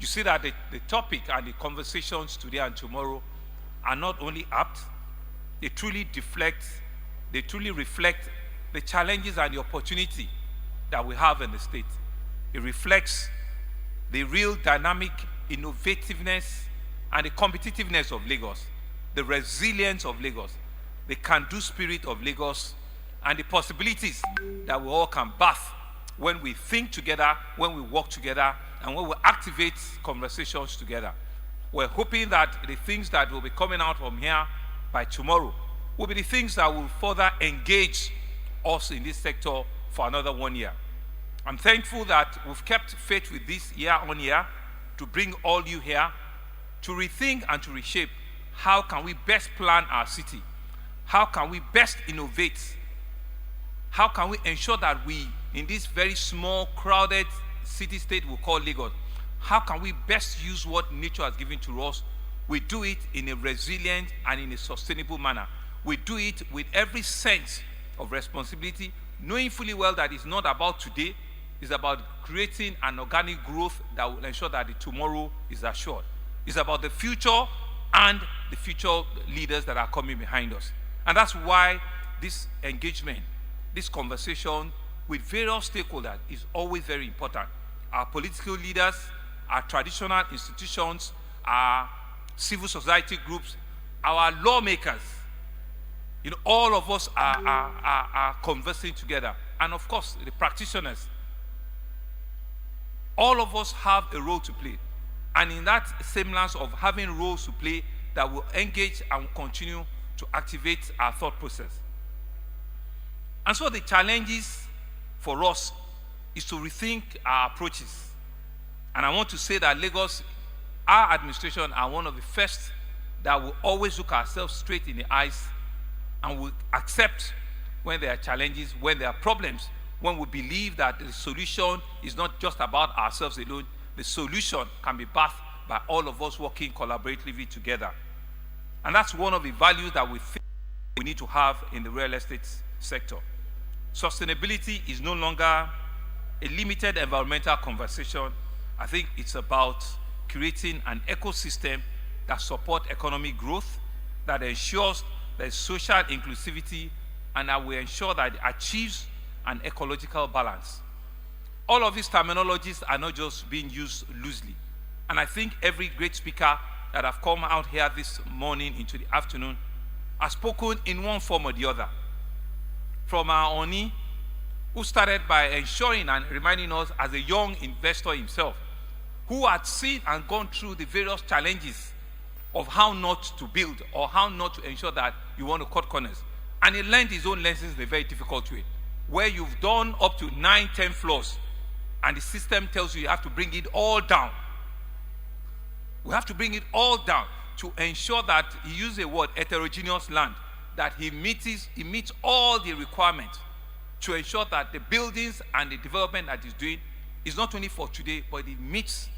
You see that the topic and the conversations today and tomorrow are not only apt, they truly reflect the challenges and the opportunity that we have in the state. It reflects the real dynamic innovativeness and the competitiveness of Lagos, the resilience of Lagos, the can-do spirit of Lagos, and the possibilities that we all can birth when we think together, when we work together, and when we activate conversations together. We're hoping that the things that will be coming out from here by tomorrow will be the things that will further engage us in this sector for another 1 year. I'm thankful that we've kept faith with this year on year to bring all you here to rethink and to reshape how can we best plan our city, how can we best innovate, how can we ensure that we, in this very small, crowded city-state we call Lagos, how can we best use what nature has given to us? We do it in a resilient and in a sustainable manner. We do it with every sense of responsibility, knowing fully well that it's not about today, it's about creating an organic growth that will ensure that the tomorrow is assured. It's about the future and the future leaders that are coming behind us. And that's why this engagement, this conversation with various stakeholders is always very important. Our political leaders, our traditional institutions, our civil society groups, our lawmakers, all of us are conversing together. And of course, the practitioners. All of us have a role to play. And in that semblance of having roles to play, that will engage and continue to activate our thought process. And so the challenges for us is to rethink our approaches. And I want to say that Lagos, our administration, are one of the first that will always look ourselves straight in the eyes and will accept when there are challenges, when there are problems, when we believe that the solution is not just about ourselves alone, the solution can be birthed by all of us working collaboratively together. And that's one of the values that we think we need to have in the real estate sector. Sustainability is no longer a limited environmental conversation. I think it's about creating an ecosystem that supports economic growth, that ensures there's social inclusivity, and that will ensure that it achieves an ecological balance. All of these terminologies are not just being used loosely. And I think every great speaker that have come out here this morning into the afternoon has spoken in one form or the other. From our Oni, who started by ensuring and reminding us as a young investor himself, who had seen and gone through the various challenges of how not to build or how not to ensure that you want to cut corners. And he learned his own lessons in a very difficult way, where you've done up to 9, 10 floors, and the system tells you have to bring it all down. We have to bring it all down to ensure that, he used a word, heterogeneous land, that he meets all the requirements to ensure that the buildings and the development that he's doing is not only for today, but it meets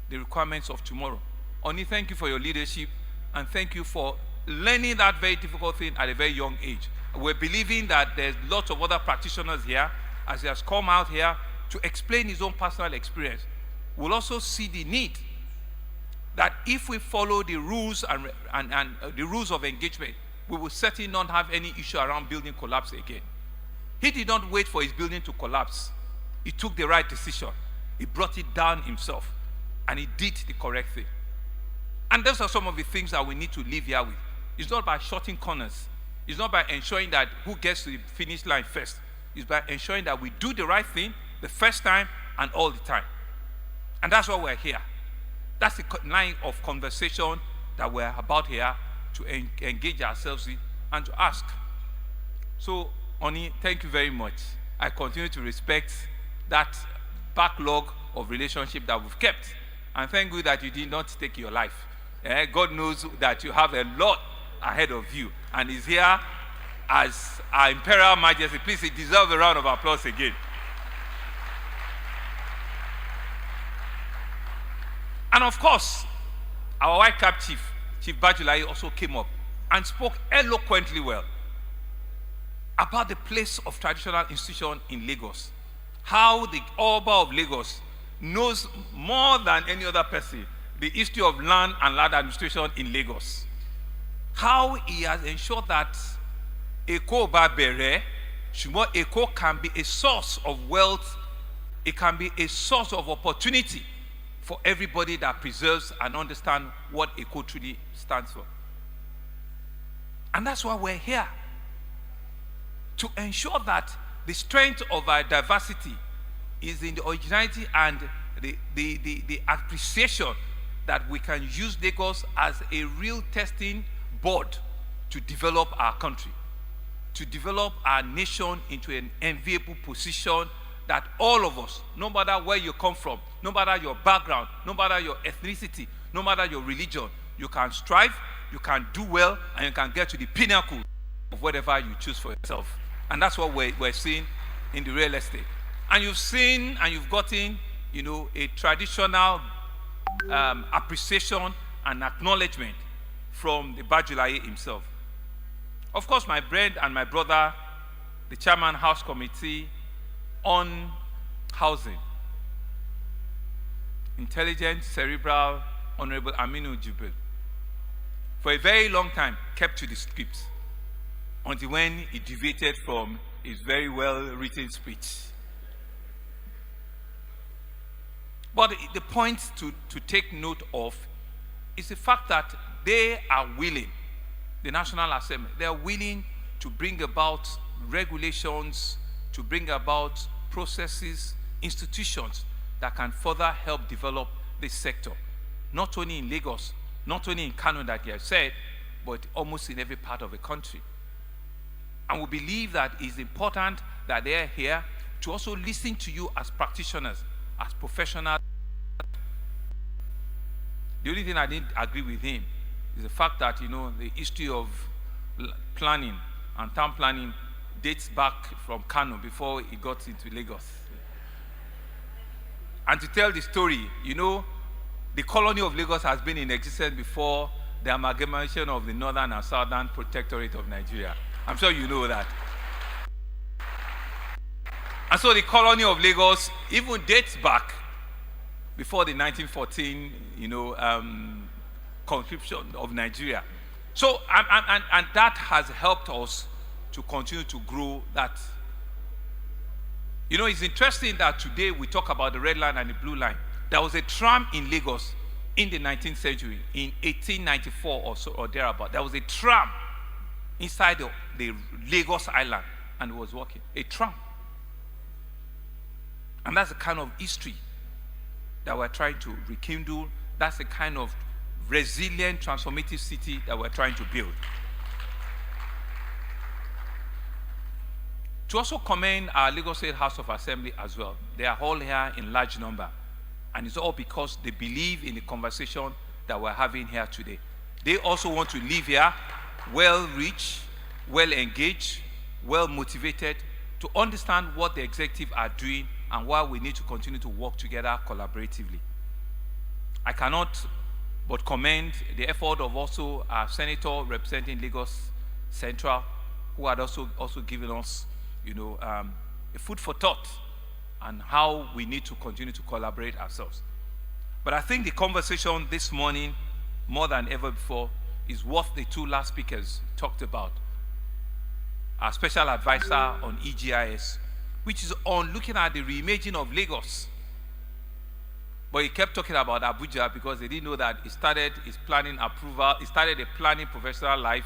the requirements of tomorrow. Oni, thank you for your leadership, and thank you for learning that very difficult thing at a very young age. We're believing that there's lots of other practitioners here, as he has come out here to explain his own personal experience. We'll also see the need that if we follow the rules and the rules of engagement, we will certainly not have any issue around building collapse again. He did not wait for his building to collapse. He took the right decision. He brought it down himself, and he did the correct thing. And those are some of the things that we need to live here with. It's not by shorting corners. It's not by ensuring that who gets to the finish line first. It's by ensuring that we do the right thing the first time and all the time. And that's why we're here. That's the line of conversation that we're about here to engage ourselves in and to ask. So, Oni, thank you very much. I continue to respect that backlog of relationship that we've kept. And thank God that you did not take your life. God knows that you have a lot ahead of you, and is here as our Imperial Majesty. Please, he deserves a round of applause again. And of course, our White Cap Chief, Chief Bajulayi, also came up and spoke eloquently well about the place of traditional institution in Lagos. How the Oba of Lagos knows more than any other person the history of land and land administration in Lagos. How he has ensured that Eko Oba Bere, Shumo Eko can be a source of wealth, it can be a source of opportunity for everybody that preserves and understands what Eko truly stands for. And that's why we're here, to ensure that the strength of our diversity is in the originality and the appreciation that we can use Lagos as a real testing board to develop our country, to develop our nation into an enviable position that all of us, no matter where you come from, no matter your background, no matter your ethnicity, no matter your religion, you can strive, you can do well, and you can get to the pinnacle of whatever you choose for yourself. And that's what we're seeing in the real estate. And you've seen and you've gotten, a traditional appreciation and acknowledgement from the Bajulayi himself. Of course, my friend and my brother, the Chairman House Committee on Housing, intelligent, cerebral, Honorable Aminu Jibril, for a very long time kept to the script until when he deviated from his very well-written speech. But the point to take note of is the fact that they are willing, the National Assembly, they are willing to bring about regulations, to bring about processes, institutions that can further help develop this sector, not only in Lagos, not only in Kano that you have said, but almost in every part of the country. And we believe that it's important that they are here to also listen to you as practitioners, as professionals. The only thing I didn't agree with him is the fact that, the history of planning and town planning dates back from Kano before he got into Lagos. And to tell the story, the colony of Lagos has been in existence before the amalgamation of the Northern and Southern Protectorate of Nigeria. I'm sure you know that. And so the colony of Lagos even dates back before the 1914, conscription of Nigeria. So, and that has helped us to continue to grow that. It's interesting that today we talk about the red line and the blue line. There was a tram in Lagos in the 19th century, in 1894 or so, or thereabout. There was a tram inside the Lagos Island, and it was working. A tram. And that's the kind of history that we're trying to rekindle. That's the kind of resilient, transformative city that we're trying to build. To also commend our Lagos State House of Assembly as well. They are all here in large number. And it's all because they believe in the conversation that we're having here today. They also want to live here well-reached, well-engaged, well-motivated, to understand what the executive are doing and why we need to continue to work together collaboratively. I cannot but commend the effort of also our senator representing Lagos Central, who had also given us, a food for thought on how we need to continue to collaborate ourselves. But I think the conversation this morning, more than ever before, is what the two last speakers talked about. Our special advisor on EGIS, which is on looking at the reimaging of Lagos. But he kept talking about Abuja because they didn't know that he started his planning approval, he started a planning professional life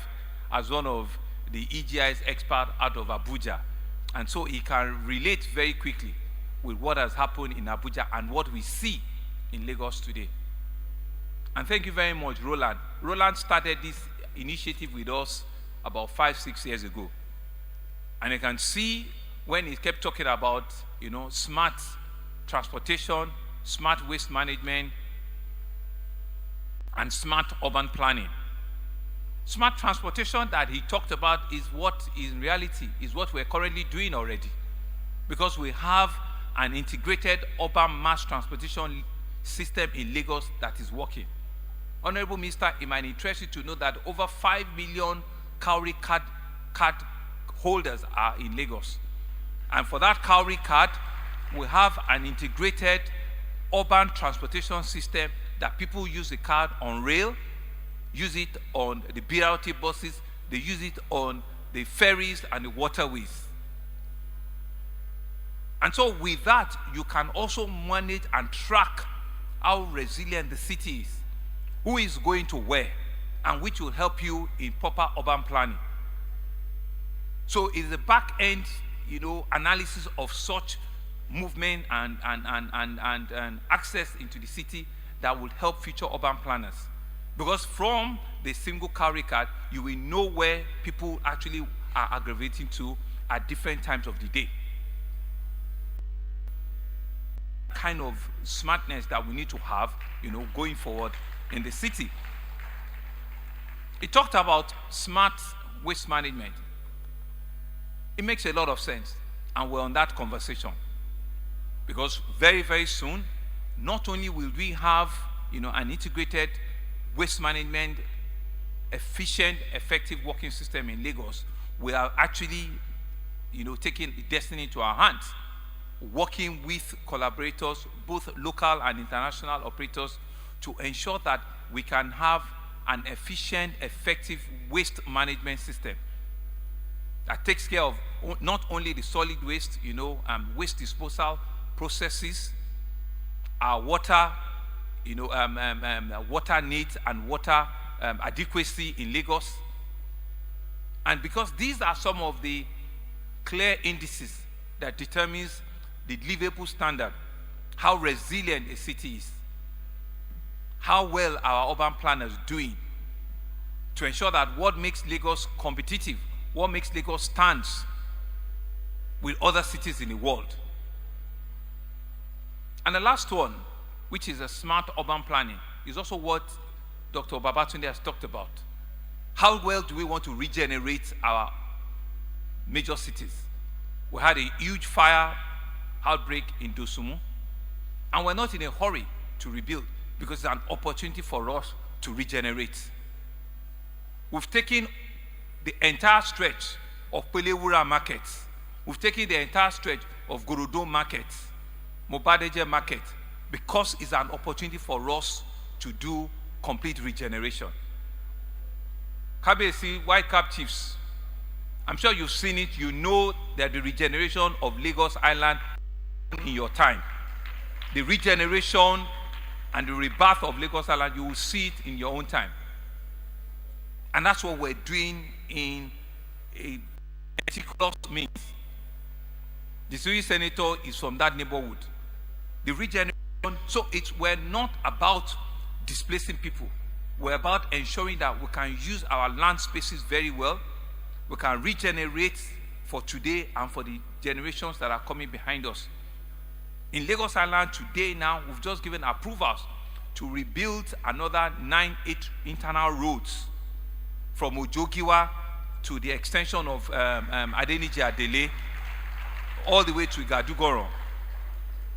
as one of the EGIS experts out of Abuja. And so he can relate very quickly with what has happened in Abuja and what we see in Lagos today. And thank you very much, Roland. Roland started this initiative with us about 5-6 years ago. And you can see when he kept talking about, smart transportation, smart waste management, and smart urban planning. Smart transportation that he talked about is what in reality is what we're currently doing already, because we have an integrated urban mass transportation system in Lagos that is working. Honorable Minister, it might interest you to know that over 5 million Cowrie card holders are in Lagos. And for that Cowrie card, we have an integrated urban transportation system that people use the card on rail, use it on the BRT buses, they use it on the ferries and the waterways. And so with that, you can also manage and track how resilient the city is, who is going to where, and which will help you in proper urban planning. So it's the back end, analysis of such movement and access into the city that will help future urban planners. Because from the single Cowrie card, you will know where people actually are aggravating to at different times of the day. Kind of smartness that we need to have, going forward in the city. He talked about smart waste management. It makes a lot of sense, and we're on that conversation. Because very, very soon, not only will we have, an integrated waste management, efficient, effective working system in Lagos, we are actually, taking the destiny into our hands, working with collaborators, both local and international operators, to ensure that we can have an efficient, effective waste management system that takes care of not only the solid waste, waste disposal processes, our water, water needs and water adequacy in Lagos. And because these are some of the clear indices that determines the livable standard, how resilient a city is, how well our urban planners doing to ensure that what makes Lagos competitive, what makes Lagos stands with other cities in the world. And the last one, which is a smart urban planning, is also what Dr. Babatunde has talked about. How well do we want to regenerate our major cities? We had a huge fire outbreak in Dosumu, and we're not in a hurry to rebuild because it's an opportunity for us to regenerate. We've taken the entire stretch of Pelewura markets. We've taken the entire stretch of Gorodo market, Mobadeje market, because it's an opportunity for us to do complete regeneration. Kabesi, White Cap Chiefs, I'm sure you've seen it. You know that the regeneration of Lagos Island in your time. The regeneration and the rebirth of Lagos Island, you will see it in your own time. And that's what we're doing in a meticulous means. The Sui Senator is from that neighborhood. The regeneration, so we're not about displacing people. We're about ensuring that we can use our land spaces very well. We can regenerate for today and for the generations that are coming behind us. In Lagos Island today now, we've just given approvals to rebuild another 8 internal roads from Ojogiwa to the extension of Adeniji Adele all the way to Igadugoron.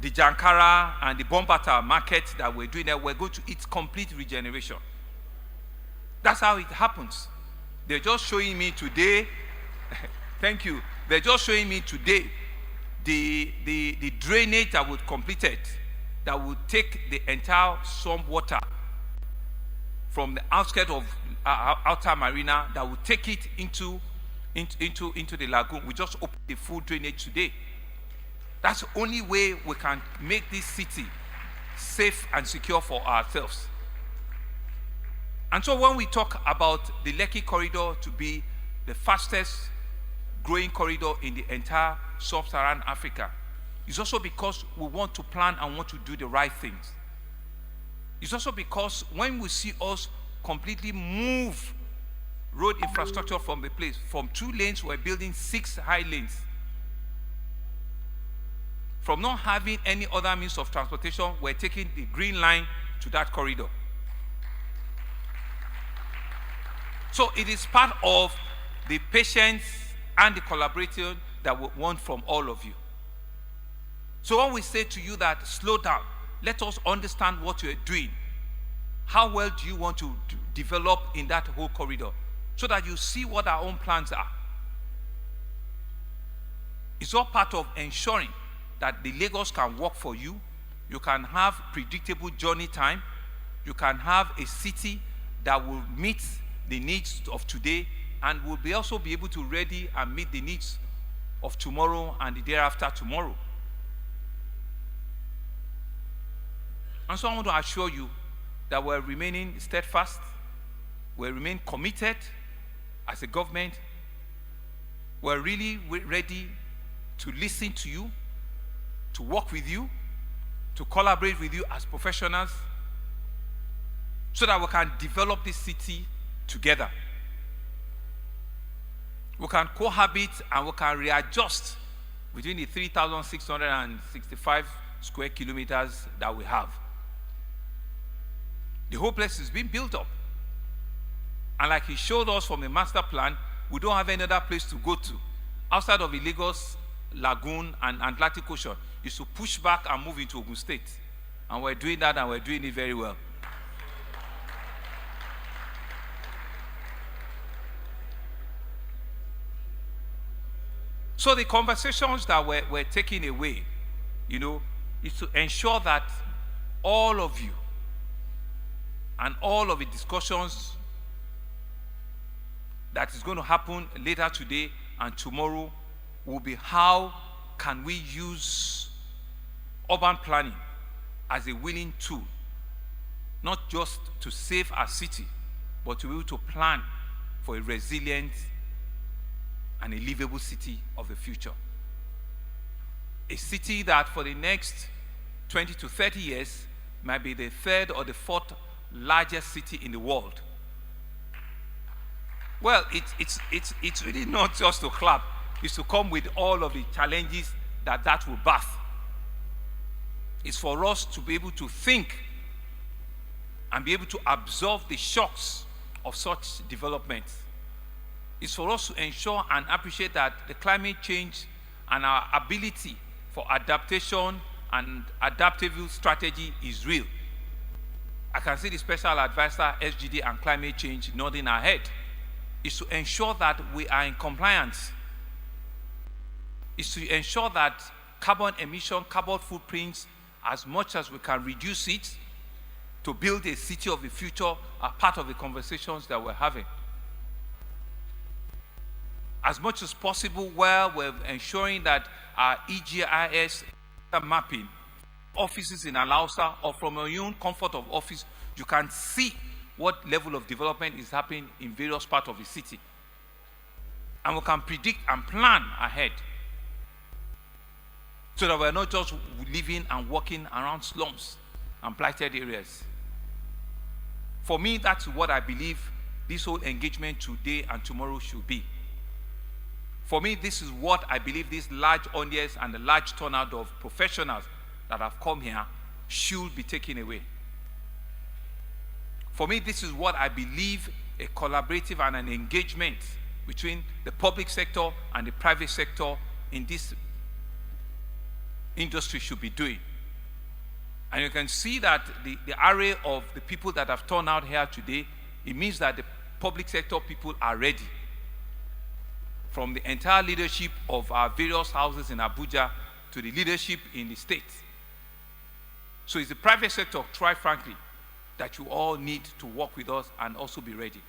The Jankara and the Bombata market that we're doing there, we're going to its complete regeneration. That's how it happens. They're just showing me today, thank you, they're just showing me today the drainage that would complete it, that would take the entire swamp water from the outskirts of outer marina, that would take it into the lagoon. We just opened the full drainage today. That's the only way we can make this city safe and secure for ourselves. And so when we talk about the Lekki corridor to be the fastest growing corridor in the entire sub-Saharan Africa, it's also because we want to plan and want to do the right things. It's also because when we see us completely move road infrastructure from the place, from 2 lanes, we're building 6 high lanes. from not having any other means of transportation, we're taking the green line to that corridor. So it is part of the patience and the collaboration that we want from all of you. So when we say to you that slow down, let us understand what you're doing. How well do you want to develop in that whole corridor so that you see what our own plans are? It's all part of ensuring that the Lagos can work for you. You can have predictable journey time. You can have a city that will meet the needs of today and will also be able to ready and meet the needs of tomorrow and the day after tomorrow. And so I want to assure you that we're remaining steadfast, we remain committed as a government, we're really ready to listen to you, to work with you, to collaborate with you as professionals, so that we can develop this city together. We can cohabit and we can readjust between the 3,665 square kilometers that we have. The whole place is being built up. And like he showed us from the master plan, we don't have any other place to go to. Outside of the Lagos Lagoon and Atlantic Ocean, is to push back and move into Ogun State. And we're doing that and we're doing it very well. So the conversations that we're taking away, is to ensure that all of you and all of the discussions that is going to happen later today and tomorrow will be how can we use urban planning as a willing tool, not just to save our city, but to be able to plan for a resilient and a livable city of the future. A city that for the next 20 to 30 years might be the third or the fourth largest city in the world. Well, it's really not just to clap, it's to come with all of the challenges that will birth. It's for us to be able to think and be able to absorb the shocks of such developments. It's for us to ensure and appreciate that the climate change and our ability for adaptation and adaptable strategy is real. I can see the special advisor, SGD and climate change nodding our head. Is to ensure that we are in compliance. Is to ensure that carbon emission, carbon footprints, as much as we can reduce it to build a city of the future are part of the conversations that we're having. As much as possible, where we're ensuring that our EGIS mapping offices in Alausa or from your own comfort of office, you can see what level of development is happening in various parts of the city. And we can predict and plan ahead so that we're not just living and working around slums and blighted areas. For me, that's what I believe this whole engagement today and tomorrow should be. For me, this is what I believe this large audience and the large turnout of professionals that have come here should be taken away. For me, this is what I believe a collaborative and an engagement between the public sector and the private sector in this industry should be doing. And you can see that the array of the people that have turned out here today, it means that the public sector people are ready. From the entire leadership of our various houses in Abuja to the leadership in the state. So it's the private sector, quite frankly, that you all need to work with us and also be ready.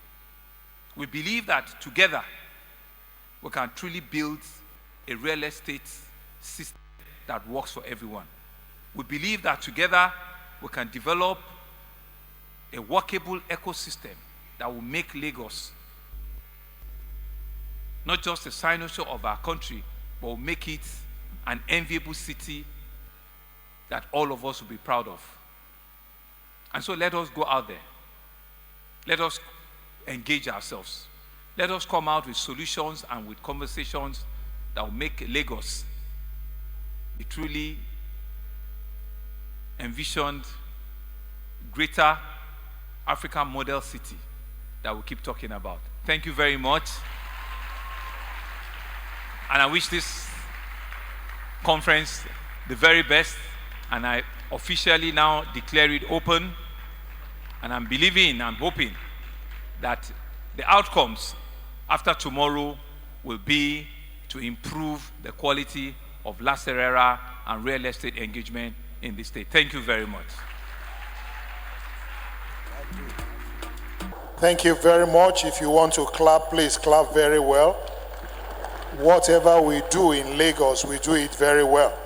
We believe that together we can truly build a real estate system that works for everyone. We believe that together we can develop a workable ecosystem that will make Lagos not just a signature of our country, but will make it an enviable city that all of us will be proud of. And so let us go out there. Let us engage ourselves. Let us come out with solutions and with conversations that will make Lagos he truly envisioned greater African model city that we keep talking about. Thank you very much. And I wish this conference the very best, and I officially now declare it open, and I'm believing and hoping that the outcomes after tomorrow will be to improve the quality of La Serera and real estate engagement in the state. Thank you very much. Thank you very much. If you want to clap, please clap very well. Whatever we do in Lagos, we do it very well.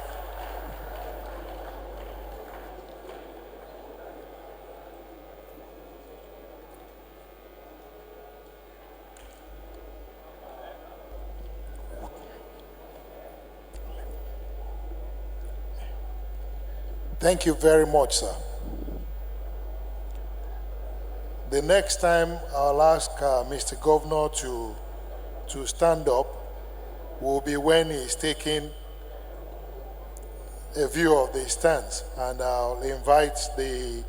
Thank you very much, sir. The next time I'll ask Mr. Governor to stand up will be when he's taking a view of the stands, and I'll invite the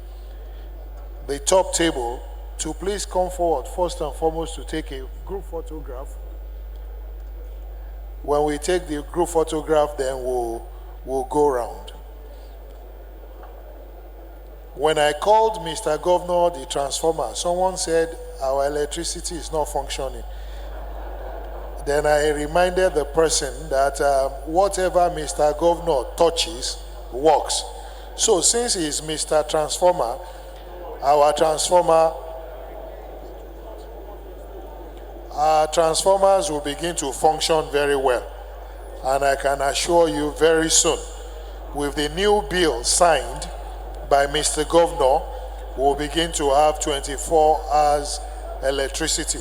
top table to please come forward first and foremost to take a group photograph. When we take the group photograph, then we'll go round. When I called Mr. Governor the transformer, someone said our electricity is not functioning. Then I reminded the person that whatever Mr. Governor touches works. So since he's Mr. Transformer, our transformers will begin to function very well. And I can assure you very soon, with the new bill signed by Mr. Governor, we'll begin to have 24 hours electricity.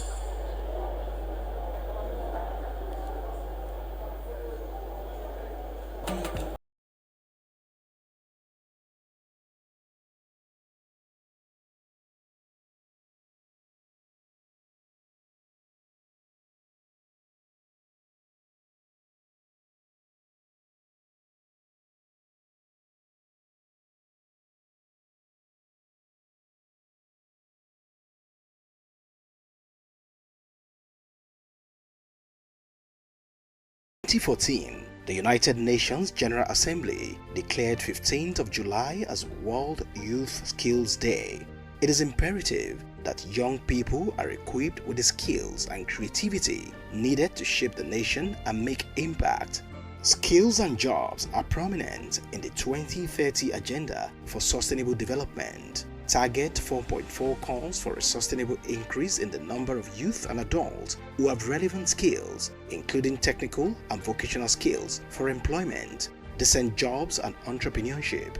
In 2014, the United Nations General Assembly declared 15th of July as World Youth Skills Day. It is imperative that young people are equipped with the skills and creativity needed to shape the nation and make impact. Skills and jobs are prominent in the 2030 Agenda for Sustainable Development. Target 4.4 calls for a sustainable increase in the number of youth and adults who have relevant skills, including technical and vocational skills for employment, decent jobs and entrepreneurship.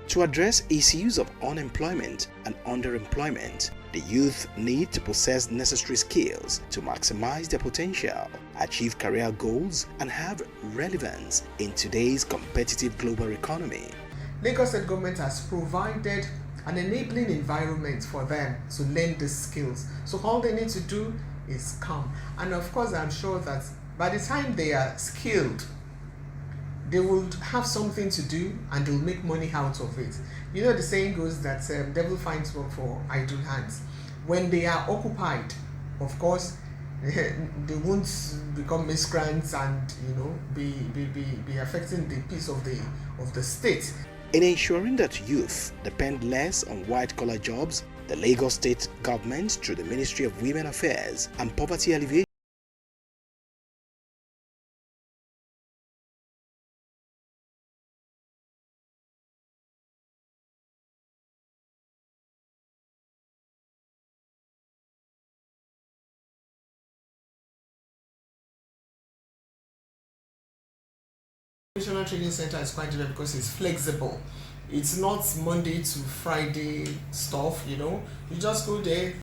To address issues of unemployment and underemployment, the youth need to possess necessary skills to maximize their potential, achieve career goals, and have relevance in today's competitive global economy. Lagos State Government has provided an enabling environment for them to learn these skills. So all they need to do is come. And of course, I'm sure that by the time they are skilled, they will have something to do and they'll make money out of it. You know, the saying goes that devil finds work for idle hands. When they are occupied, of course, they won't become miscreants and, you know, be affecting the peace of the state. In ensuring that youth depend less on white-collar jobs, the Lagos State government, through the Ministry of Women Affairs and Poverty Alleviation, National Training Center is quite different because it's flexible. It's not Monday to Friday stuff, you know. You just go there,